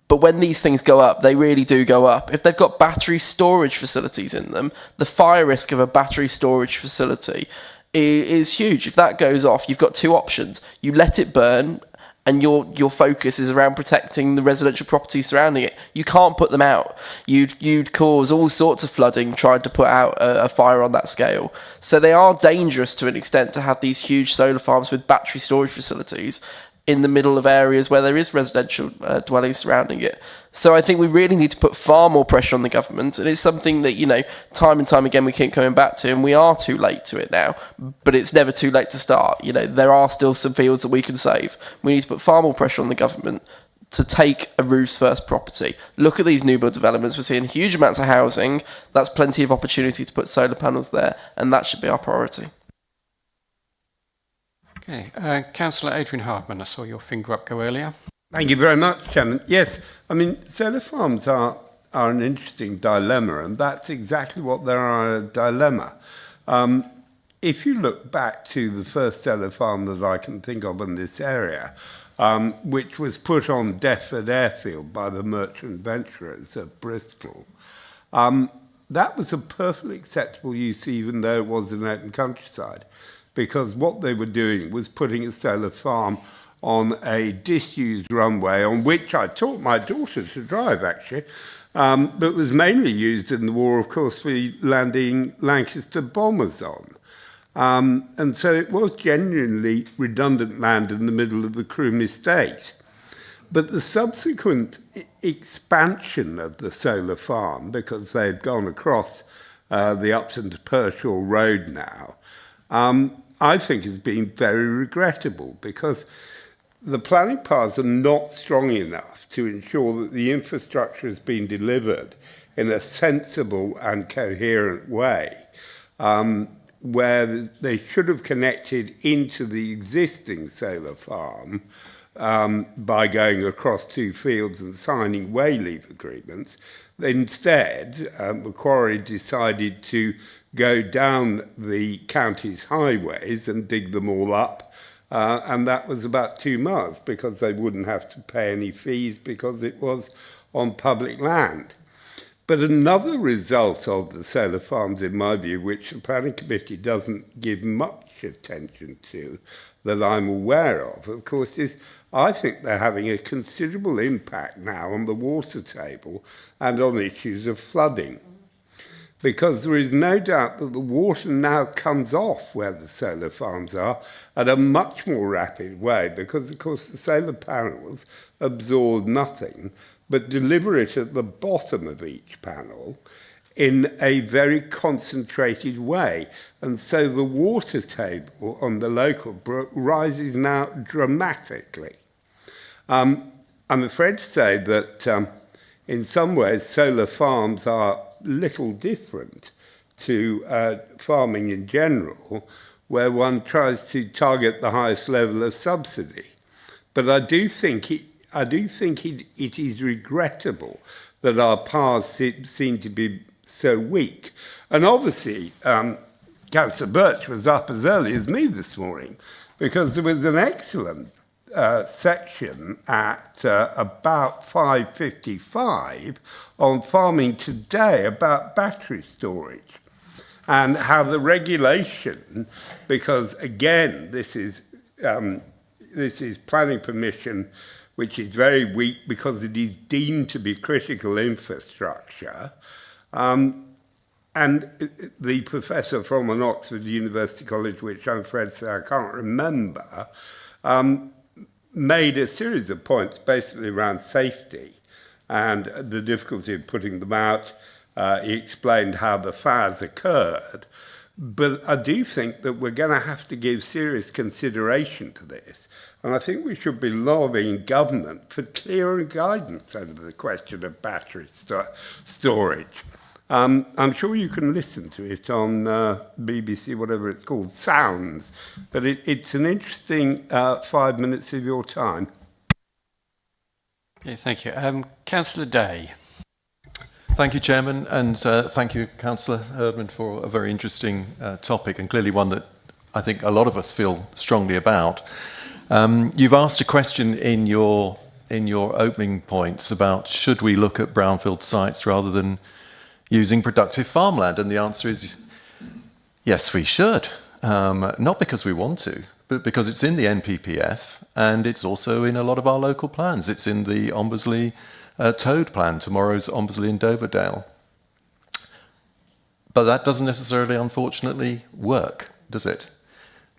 [SPEAKER 9] But when these things go up, they really do go up. If they've got battery storage facilities in them, the fire risk of a battery storage facility is huge. If that goes off, you've got two options. You let it burn, and your focus is around protecting the residential properties surrounding it. You can't put them out. You'd cause all sorts of flooding trying to put out a fire on that scale. So they are dangerous to an extent to have these huge solar farms with battery storage facilities in the middle of areas where there is residential dwellings surrounding it. So I think we really need to put far more pressure on the government. And it's something that, time and time again we keep coming back to, and we are too late to it now. But it's never too late to start. There are still some fields that we can save. We need to put far more pressure on the government to take a roofs first property. Look at these new build developments. We're seeing huge amounts of housing. That's plenty of opportunity to put solar panels there, and that should be our priority.
[SPEAKER 2] Okay, Councillor Adrian Hardman, I saw your finger up go earlier.
[SPEAKER 23] Thank you very much, Chairman. Yes, solar farms are an interesting dilemma, and that's exactly what they are, a dilemma. If you look back to the first solar farm that I can think of in this area, which was put on Deptford Airfield by the merchant venturers at Bristol, that was a perfectly acceptable use, even though it was an open countryside, because what they were doing was putting a solar farm on a disused runway on which I taught my daughter to drive, actually, but was mainly used in the war, of course, for landing Lancaster bombers on. And so it was genuinely redundant land in the middle of the Croom estate. But the subsequent expansion of the solar farm, because they had gone across the Upton to Pershaw Road now, I think has been very regrettable, because the planning powers are not strong enough to ensure that the infrastructure has been delivered in a sensible and coherent way, where they should have connected into the existing solar farm by going across two fields and signing way leave agreements. Instead, Macquarie decided to go down the county's highways and dig them all up, and that was about 2 miles, because they wouldn't have to pay any fees because it was on public land. But another result of the solar farms, in my view, which the Planning Committee doesn't give much attention to, that I'm aware of course, is I think they're having a considerable impact now on the water table and on issues of flooding. Because there is no doubt that the water now comes off where the solar farms are at a much more rapid way, because, of course, the solar panels absorb nothing but deliver it at the bottom of each panel in a very concentrated way. And so the water table on the local brook rises now dramatically. I'm afraid to say that
[SPEAKER 12] in some ways, solar farms are little different to farming in general, where one tries to target the highest level of subsidy. But I do think it is regrettable that our paths seem to be so weak. And obviously, Councillor Birch was up as early as me this morning, because there was an excellent section at about 5:55 on Farming Today about battery storage and how the regulation, because again, this is planning permission which is very weak because it is deemed to be critical infrastructure. And the professor from an Oxford University College, which I'm afraid to say I can't remember, made a series of points basically around safety and the difficulty of putting them out. He explained how the fires occurred. But I do think that we're going to have to give serious consideration to this. And I think we should be lobbying government for clearer guidance over the question of battery storage. I'm sure you can listen to it on BBC, whatever it's called, Sounds. But it's an interesting 5 minutes of your time.
[SPEAKER 2] Yeah, thank you. Councillor Day.
[SPEAKER 3] Thank you, Chairman, and thank you, Councillor Herdman, for a very interesting topic, and clearly one that I think a lot of us feel strongly about. You've asked a question in your opening points about should we look at brownfield sites rather than using productive farmland, and the answer is yes, we should. Not because we want to, but because it's in the NPPF, and it's also in a lot of our local plans. It's in the Ombersley Toad plan, tomorrow's Ombersley and Doverdale. But that doesn't necessarily, unfortunately, work, does it?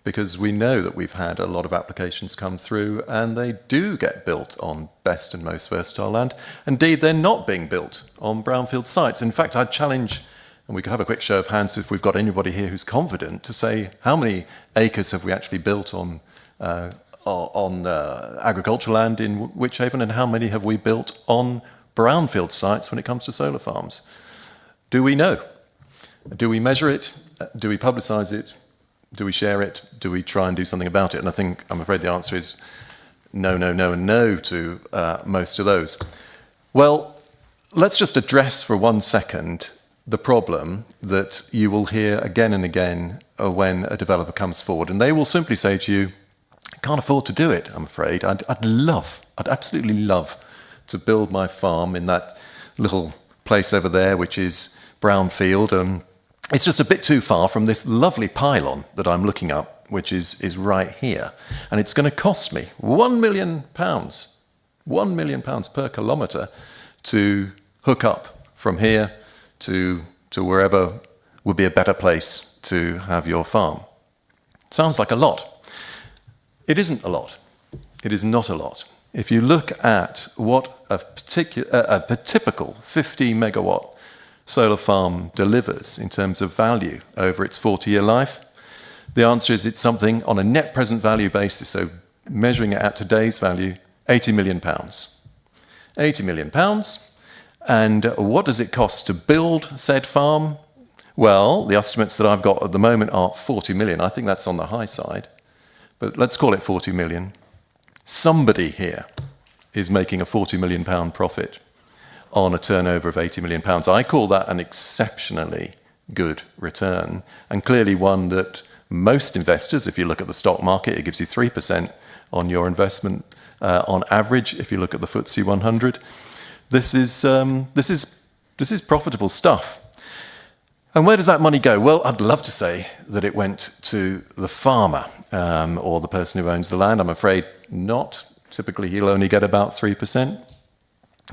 [SPEAKER 3] Because we know that we've had a lot of applications come through, and they do get built on best and most versatile land. Indeed, they're not being built on brownfield sites. In fact, I'd challenge, and we could have a quick show of hands if we've got anybody here who's confident, to say how many acres have we actually built on agricultural land in Wychavon, and how many have we built on brownfield sites when it comes to solar farms? Do we know? Do we measure it? Do we publicise it? Do we share it? Do we try and do something about it? And I'm afraid the answer is no, no, no, and no to most of those. Well, let's just address for 1 second the problem that you will hear again and again when a developer comes forward, and they will simply say to you, I can't afford to do it, I'm afraid. I'd absolutely love to build my farm in that little place over there, which is brownfield, and it's just a bit too far from this lovely pylon that I'm looking up, which is right here. And it's going to cost me £1 million, £1 million per kilometre to hook up from here to wherever would be a better place to have your farm. Sounds like a lot. It isn't a lot. It is not a lot. If you look at what a typical 50 megawatt solar farm delivers in terms of value over its 40-year life, the answer is it's something on a net present value basis, so measuring it at today's value, £80 million. £80 million. And what does it cost to build said farm? Well, the estimates that I've got at the moment are 40 million. I think that's on the high side. But let's call it 40 million. Somebody here is making a £40 million profit on a turnover of £80 million. I call that an exceptionally good return, and clearly one that most investors, if you look at the stock market, it gives you 3% on your investment on average. If you look at the FTSE 100, this is profitable stuff. And where does that money go? Well, I'd love to say that it went to the farmer or the person who owns the land. I'm afraid not. Typically, he'll only get about 3%.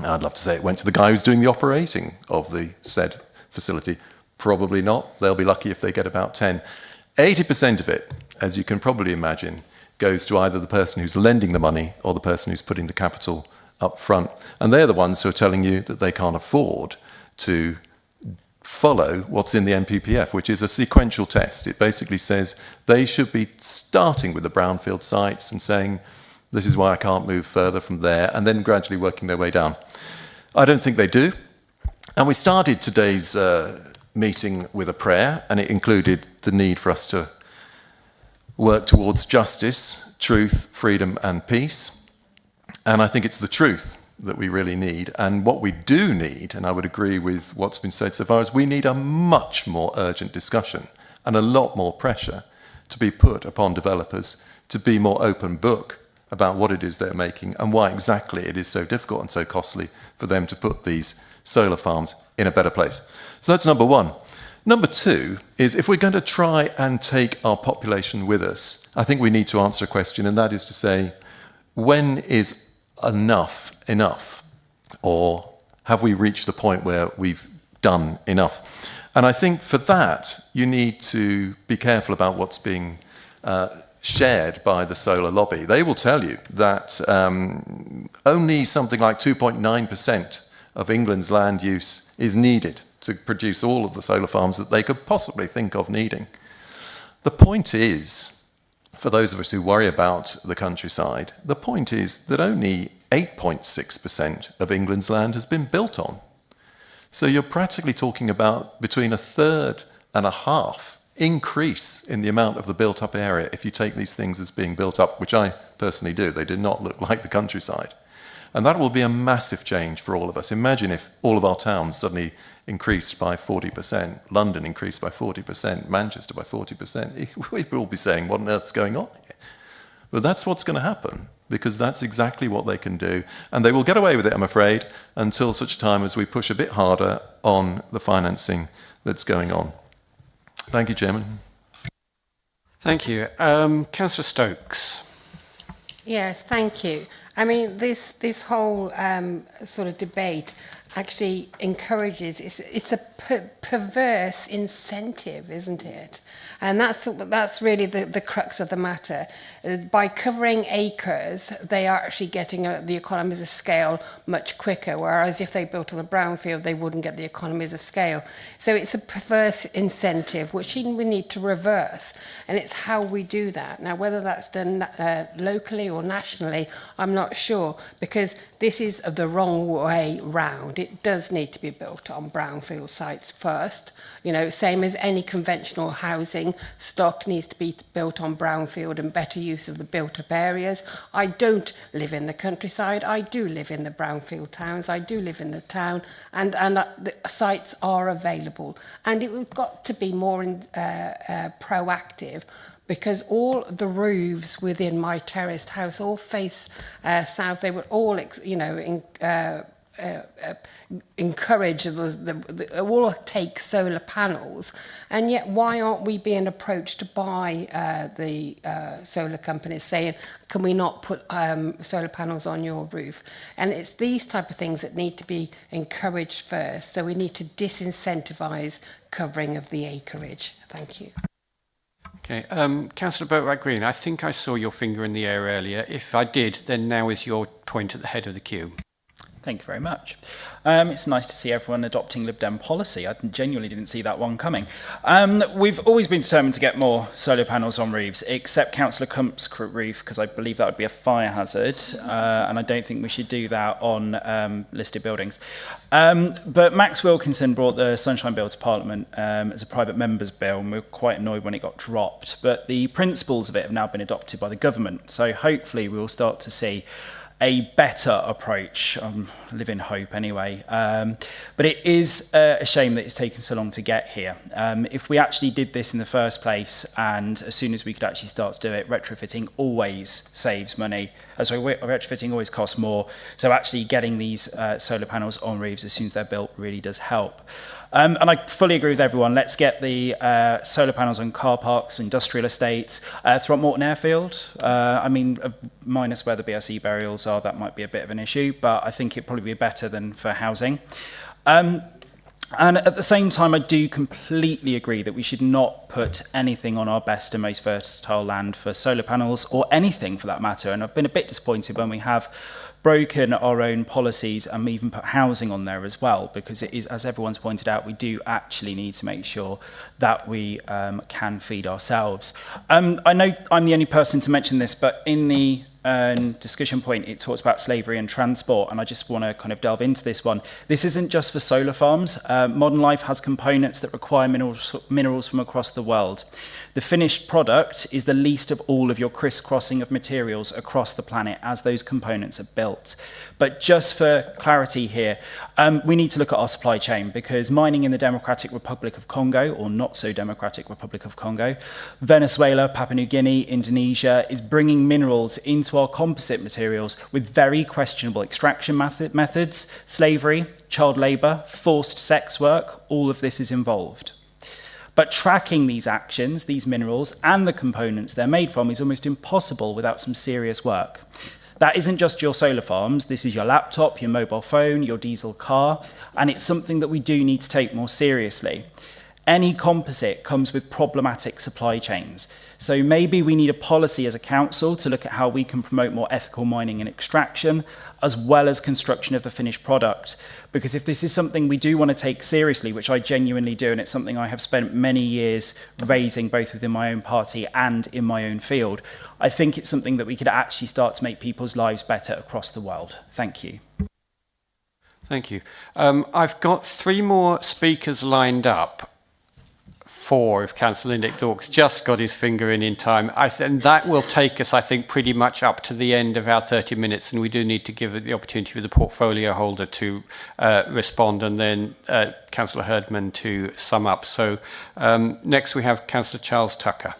[SPEAKER 3] I'd love to say it went to the guy who's doing the operating of the said facility. Probably not. They'll be lucky if they get about 10. 80% of it, as you can probably imagine, goes to either the person who's lending the money or the person who's putting the capital up front. And they're the ones who are telling you that they can't afford to follow what's in the NPPF, which is a sequential test. It basically says they should be starting with the brownfield sites and saying, this is why I can't move further from there, and then gradually working their way down. I don't think they do. And we started today's meeting with a prayer, and it included the need for us to work towards justice, truth, freedom, and peace. And I think it's the truth that we really need. And what we do need, and I would agree with what's been said so far, is we need a much more urgent discussion and a lot more pressure to be put upon developers to be more open book about what it is they're making and why exactly it is so difficult and so costly for them to put these solar farms in a better place. So that's number one. Number two is, if we're going to try and take our population with us, I think we need to answer a question, and that is to say, when is enough enough? Or have we reached the point where we've done enough? And I think for that, you need to be careful about what's being shared by the solar lobby. They will tell you that only something like 2.9% of England's land use is needed to produce all of the solar farms that they could possibly think of needing. The point is, for those of us who worry about the countryside, the point is that only 8.6% of England's land has been built on. So you're practically talking about between a third and a half increase in the amount of the built-up area if you take these things as being built up, which I personally do. They do not look like the countryside. And that will be a massive change for all of us. Imagine if all of our towns suddenly increased by 40%, London increased by 40%, Manchester by 40%. We'd all be saying, what on earth's going on here? But that's what's going to happen, because that's exactly what they can do. And they will get away with it, I'm afraid, until such time as we push a bit harder on the financing that's going on. Thank you, Chairman.
[SPEAKER 2] Thank you. Councillor Stokes.
[SPEAKER 16] Yes, thank you. I mean, this whole sort of debate actually encourages, it's a perverse incentive, isn't it? And that's really the crux of the matter. By covering acres, they are actually getting the economies of scale much quicker, whereas if they built on a brownfield, they wouldn't get the economies of scale. So it's a perverse incentive, which we need to reverse, and it's how we do that. Now, whether that's done locally or nationally, I'm not sure, because this is the wrong way round. It does need to be built on brownfield sites first. You know, same as any conventional housing stock needs to be built on brownfield and better use of the built-up areas. I don't live in the countryside. I do live in the brownfield towns. I do live in the town, and the sites are available. And it would got to be more proactive, because all the roofs within my terraced house all face south. They would all, encourage all take solar panels, and yet why aren't we being approached by the solar companies saying, can we not put solar panels on your roof? And it's these type of things that need to be encouraged first. So we need to disincentivize covering of the acreage. Thank you.
[SPEAKER 2] Okay, Councillor Boatwright-Green, I think I saw your finger in the air earlier. If I did, then now is your point at the head of the queue.
[SPEAKER 5] Thank you very much. It's nice to see everyone adopting Lib Dem policy. I genuinely didn't see that one coming. We've always been determined to get more solar panels on roofs, except Councillor Crump's roof, because I believe that would be a fire hazard, and I don't think we should do that on listed buildings. But Max Wilkinson brought the Sunshine Bill to Parliament as a private member's bill, and we were quite annoyed when it got dropped. But the principles of it have now been adopted by the government, so hopefully we'll start to see a better approach. Live in hope anyway. But it is a shame that it's taken so long to get here. If we actually did this in the first place, and as soon as we could actually start to do it, retrofitting always saves money. Retrofitting always costs more. So actually getting these solar panels on roofs as soon as they're built really does help. And I fully agree with everyone. Let's get the solar panels on car parks, industrial estates, Throckmorton Airfield. I mean, minus where the BSE burials are, that might be a bit of an issue, but I think it'd probably be better than for housing. And at the same time, I do completely agree that we should not put anything on our best and most fertile land for solar panels, or anything for that matter. And I've been a bit disappointed when we have broken our own policies and even put housing on there as well, because it is, as everyone's pointed out, we do actually need to make sure that we can feed ourselves. I know I'm the only person to mention this, but in the discussion point, it talks about slavery and transport, and I just want to kind of delve into this one. This isn't just for solar farms. Modern life has components that require minerals from across the world. The finished product is the least of all of your crisscrossing of materials across the planet as those components are built. But just for clarity here, we need to look at our supply chain, because mining in the Democratic Republic of Congo, or not so Democratic Republic of Congo, Venezuela, Papua New Guinea, Indonesia, is bringing minerals into our composite materials with very questionable extraction methods, slavery, child labour, forced sex work. All of this is involved. But tracking these actions, these minerals, and the components they're made from is almost impossible without some serious work. That isn't just your solar farms. This is your laptop, your mobile phone, your diesel car, and it's something that we do need to take more seriously. Any composite comes with problematic supply chains. So maybe we need a policy as a council to look at how we can promote more ethical mining and extraction, as well as construction of the finished product. Because if this is something we do want to take seriously, which I genuinely do, and it's something I have spent many years raising both within my own party and in my own field, I think it's something that we could actually start to make people's lives better across the world. Thank you.
[SPEAKER 2] Thank you. I've got 3 more speakers lined up. 4 if Councillor Lindick-Dorks just got his finger in time. And that will take us, I think, pretty much up to the end of our 30 minutes, and we do need to give the opportunity for the portfolio holder to respond, and then Councillor Herdman to sum up. So next we have Councillor Charles Tucker.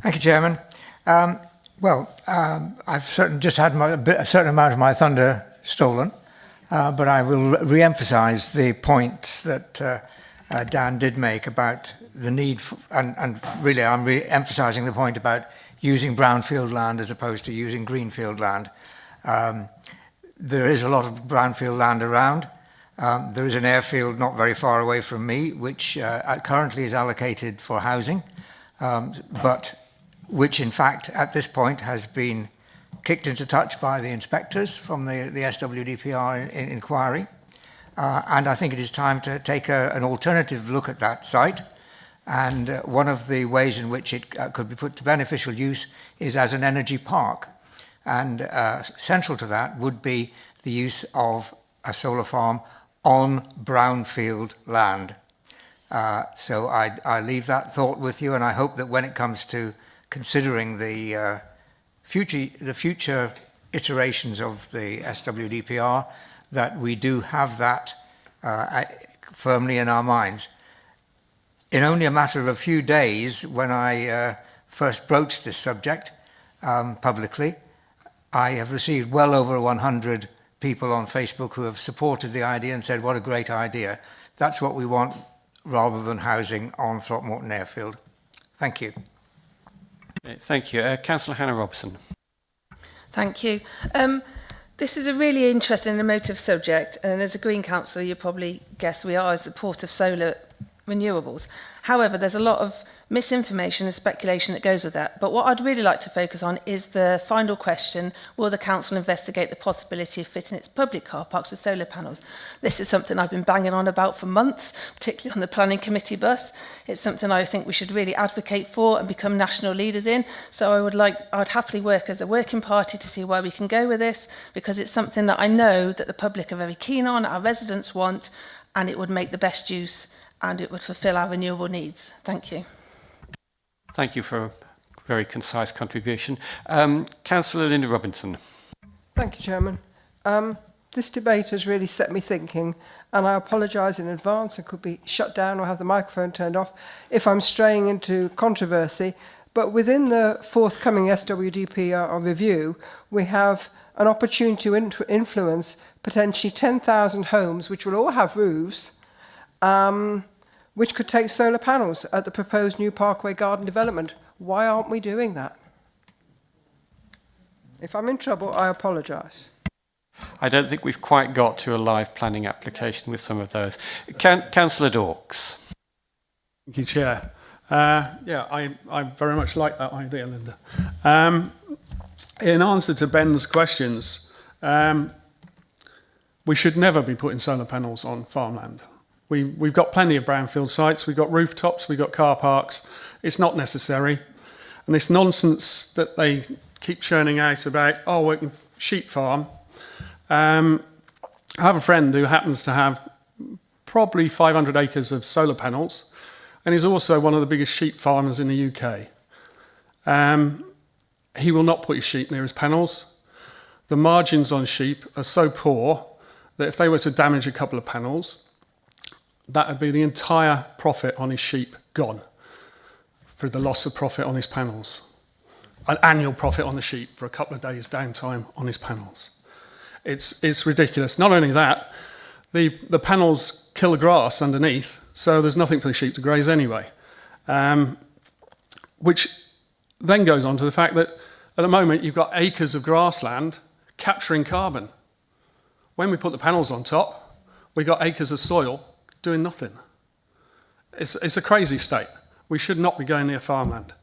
[SPEAKER 10] Thank you, Chairman. I've just had a certain amount of my thunder stolen, but I will re-emphasise the points that Dan did make about the need for, and really I'm re-emphasising the point about using brownfield land as opposed to using greenfield land. There is a lot of brownfield land around. There is an airfield not very far away from me, which currently is allocated for housing, but which in fact at this point has been kicked into touch by the inspectors from the SWDPR inquiry. And I think it is time to take an alternative look at that site. And one of the ways in which it could be put to beneficial use is as an energy park. And central to that would be the use of a solar farm on brownfield land. So I leave that thought with you, and I hope that when it comes to considering the future iterations of the SWDPR, that we do have that firmly in our minds. In only a matter of a few days, when I first broached this subject publicly, I have received well over 100 people on Facebook who have supported the idea and said, what a great idea. That's what we want, rather than housing on Throckmorton Airfield. Thank you.
[SPEAKER 2] Thank you. Councillor Hannah Robson.
[SPEAKER 14] Thank you. This is a really interesting and emotive subject, and as a Green Councillor, you probably guess we are in support of solar renewables. However, there's a lot of misinformation and speculation that goes with that. But what I'd really like to focus on is the final question: will the council investigate the possibility of fitting its public car parks with solar panels? This is something I've been banging on about for months, particularly on the planning committee bus. It's something I think we should really advocate for and become national leaders in. So I'd happily work as a working party to see where we can go with this, because it's something that I know that the public are very keen on, our residents want, and it would make the best use and it would fulfil our renewable needs. Thank you.
[SPEAKER 2] Thank you for a very concise contribution. Councillor Linda Robinson.
[SPEAKER 15] Thank you, Chairman. This debate has really set me thinking, and I apologise in advance and could be shut down or have the microphone turned off if I'm straying into controversy. But within the forthcoming SWDPR review, we have an opportunity to influence potentially 10,000 homes, which will all have roofs, which could take solar panels at the proposed new Parkway Garden development. Why aren't we doing that? If I'm in trouble, I apologise.
[SPEAKER 2] I don't think we've quite got to a live planning application with some of those. Councillor Dorks.
[SPEAKER 7] Thank you, Chair. I very much like that idea, Linda. In answer to Ben's questions, we should never be putting solar panels on farmland. We've got plenty of brownfield sites, we've got rooftops, we've got car parks. It's not necessary. And this nonsense that they keep churning out about, oh, we can sheep farm. I have a friend who happens to have probably 500 acres of solar panels, and he's also one of the biggest sheep farmers in the UK. He will not put his sheep near his panels. The margins on sheep are so poor that if they were to damage a couple of panels, that would be the entire profit on his sheep gone for the loss of profit on his panels. An annual profit on the sheep for a couple of days downtime on his panels. It's ridiculous. Not only that, the panels kill the grass underneath, so there's nothing for the sheep to graze anyway. Which then goes on to the fact that at the moment you've got acres of grassland capturing carbon. When we put the panels on top, we've got acres of soil doing nothing. It's a crazy state. We should not be going near farmland.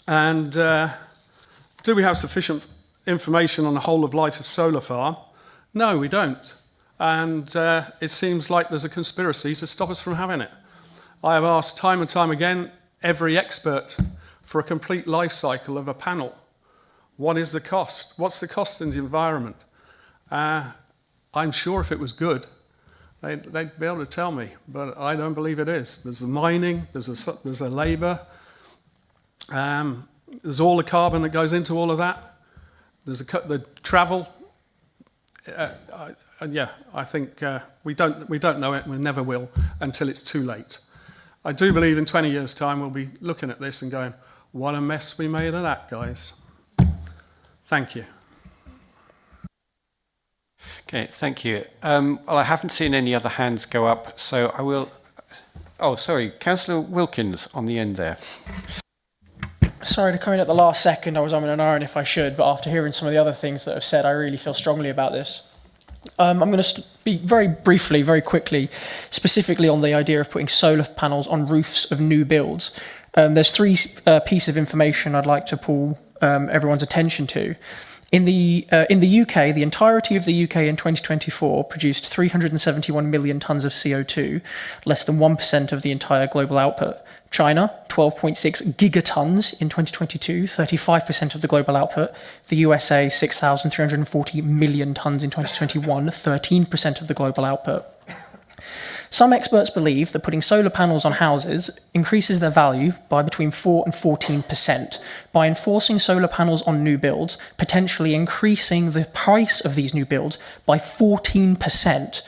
[SPEAKER 7] And do we have sufficient information on the whole of life of solar farm? No, we don't. And it seems like there's a conspiracy to stop us from having it. I have asked time and time again every expert for a complete life cycle of a panel. What is the cost? What's the cost in the environment? I'm sure if it was good, they'd be able to tell me, but I don't believe it is. There's the mining, there's the labour, there's all the carbon that goes into all of that. There's the travel. I think we don't know it, and we never will until it's too late. I do believe in 20 years' time we'll be looking at this and going, what a mess we made of that, guys. Thank you.
[SPEAKER 2] Okay, thank you. Well, I haven't seen any other hands go up, so I will... Oh, sorry, Councillor Wilkins on the end there.
[SPEAKER 1] Sorry to come in at the last second. I was on an iron if I should, but after hearing some of the other things that I've said, I really feel strongly about this. I'm going to speak very briefly, very quickly, specifically on the idea of putting solar panels on roofs of new builds. There's three pieces of information I'd like to pull everyone's attention to. In the UK, the entirety of the UK in 2024 produced 371 million tonnes of CO2, less than 1% of the entire global output. China, 12.6 gigatons in 2022, 35% of the global output. The USA, 6,340 million tonnes in 2021, 13% of the global output. Some experts believe that putting solar panels on houses increases their value by between 4 and 14%, by enforcing solar panels on new builds, potentially increasing the price of these new builds by 14%,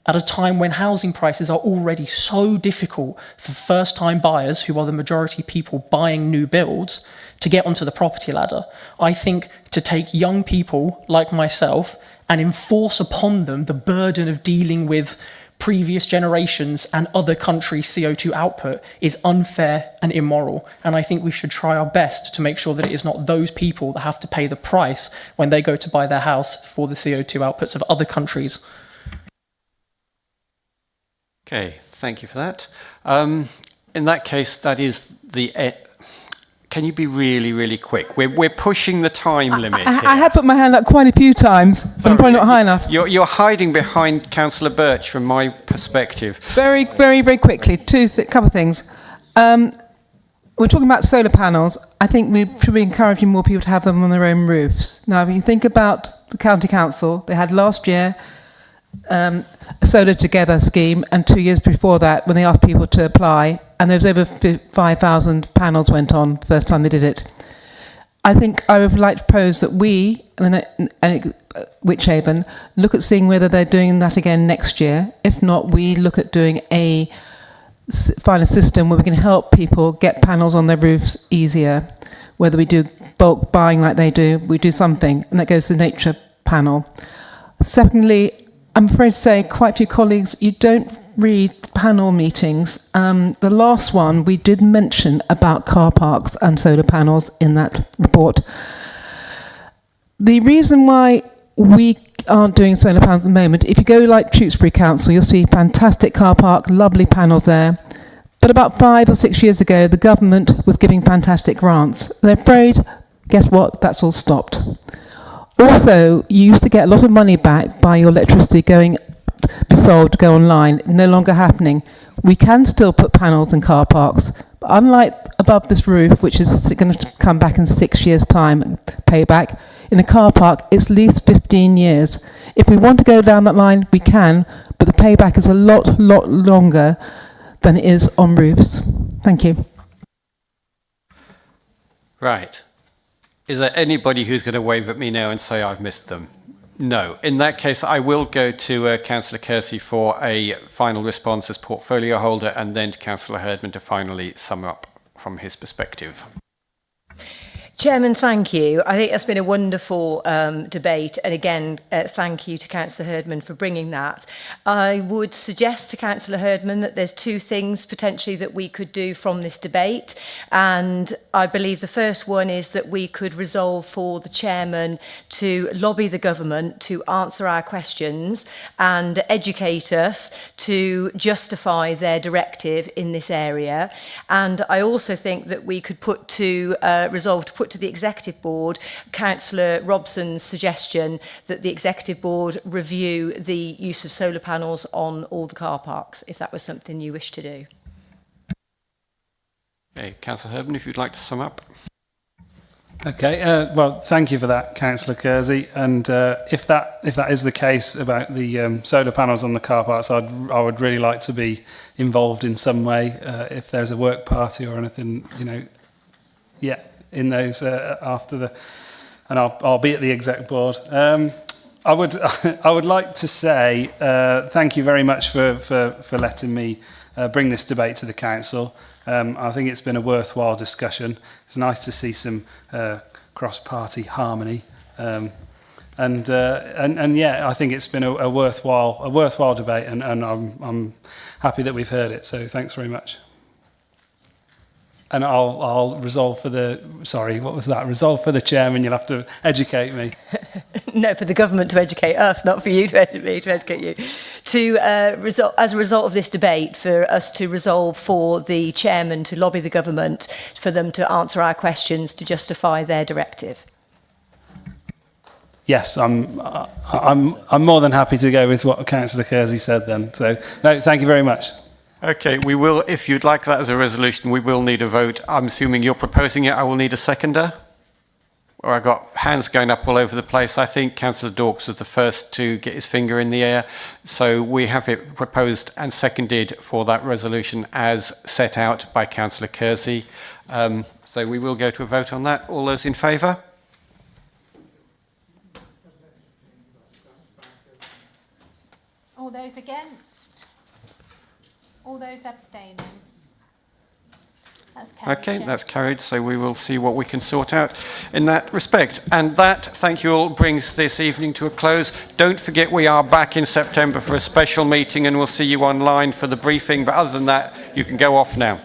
[SPEAKER 1] at a time when housing prices are already so difficult for first-time buyers, who are the majority people buying new builds, to get onto the property ladder. I think to take young people like myself and enforce upon them the burden of dealing with previous generations and other countries' CO2 output is unfair and immoral. And I think we should try our best to make sure that it is not those people that have to pay the price when they go to buy their house for the CO2 outputs of other countries.
[SPEAKER 2] Okay, thank you for that. In that case, that is the... Can you be really, really quick? We're pushing the time limit here.
[SPEAKER 15] I have put my hand up quite a few times, but I'm probably not high enough.
[SPEAKER 2] You're hiding behind Councillor Birch from my perspective.
[SPEAKER 15] Very, very, very quickly, couple of things. We're talking about solar panels. I think we should be encouraging more people to have them on their own roofs. Now, if you think about the County Council, they had last year a Solar Together scheme, and 2 years before that, when they asked people to apply, and there was over 5,000 panels went on the first time they did it. I think I would like to propose that we, and Wychavon, look at seeing whether they're doing that again next year. If not, we look at find a system where we can help people get panels on their roofs easier. Whether we do bulk buying like they do, we do something, and that goes to the nature panel. Secondly, I'm afraid to say, quite a few colleagues, you don't read the panel meetings. The last one, we did mention about car parks and solar panels in that report. The reason why we aren't doing solar panels at the moment, if you go like Tewkesbury Council, you'll see fantastic car park, lovely panels there. But about 5 or 6 years ago, the government was giving fantastic grants. They're afraid, guess what, that's all stopped. Also, you used to get a lot of money back by your electricity be sold, go online. No longer happening. We can still put panels in car parks.
[SPEAKER 17] unlike above this roof, which is going to come back in 6 years' time, payback, in a car park, it's at least 15 years. If we want to go down that line, we can, but the payback is a lot longer than it is on roofs. Thank you.
[SPEAKER 2] Right. Is there anybody who's going to wave at me now and say I've missed them? No. In that case, I will go to Councillor Kersey for a final response as portfolio holder, and then to Councillor Herdman to finally sum up from his perspective.
[SPEAKER 11] Chairman, thank you. I think that's been a wonderful debate. And again, thank you to Councillor Herdman for bringing that. I would suggest to Councillor Herdman that there's two things potentially that we could do from this debate. And I believe the first one is that we could resolve for the chairman to lobby the government to answer our questions and educate us to justify their directive in this area. And I also think that we could put to resolve to put to the Executive Board Councillor Robson's suggestion that the Executive Board review the use of solar panels on all the car parks, if that was something you wish to do.
[SPEAKER 2] Okay, Councillor Herdman, if you'd like to sum up.
[SPEAKER 8] Okay, well, thank you for that, Councillor Kersey. And if that is the case about the solar panels on the car parks, I would really like to be involved in some way. If there's a work party or anything, in those after the, and I'll be at the exec board. I would like to say thank you very much for letting me bring this debate to the council. I think it's been a worthwhile discussion. It's nice to see some cross-party harmony, and yeah, I think it's been a worthwhile debate, and I'm happy that we've heard it. So thanks very much. And I'll resolve for the, sorry, what was that? Resolve for the chairman, you'll have to educate me.
[SPEAKER 11] No, for the government to educate us, not for you to educate you. To as a result of this debate, for us to resolve for the chairman to lobby the government for them to answer our questions to justify their directive.
[SPEAKER 8] Yes, I'm more than happy to go with what Councillor Kersey said then. So, no, thank you very much.
[SPEAKER 2] Okay, we will, if you'd like that as a resolution, we will need a vote. I'm assuming you're proposing it. I will need a seconder. Or I've got hands going up all over the place. I think Councillor Dawkes was the first to get his finger in the air. So we have it proposed and seconded for that resolution as set out by Councillor Kersey. So we will go to a vote on that. All those in favour?
[SPEAKER 18] All those against? All those abstaining? That's carried.
[SPEAKER 2] Okay, that's carried, so we will see what we can sort out in that respect. And that, thank you all, brings this evening to a close. Don't forget we are back in September for a special meeting, and we'll see you online for the briefing. But other than that, you can go off now.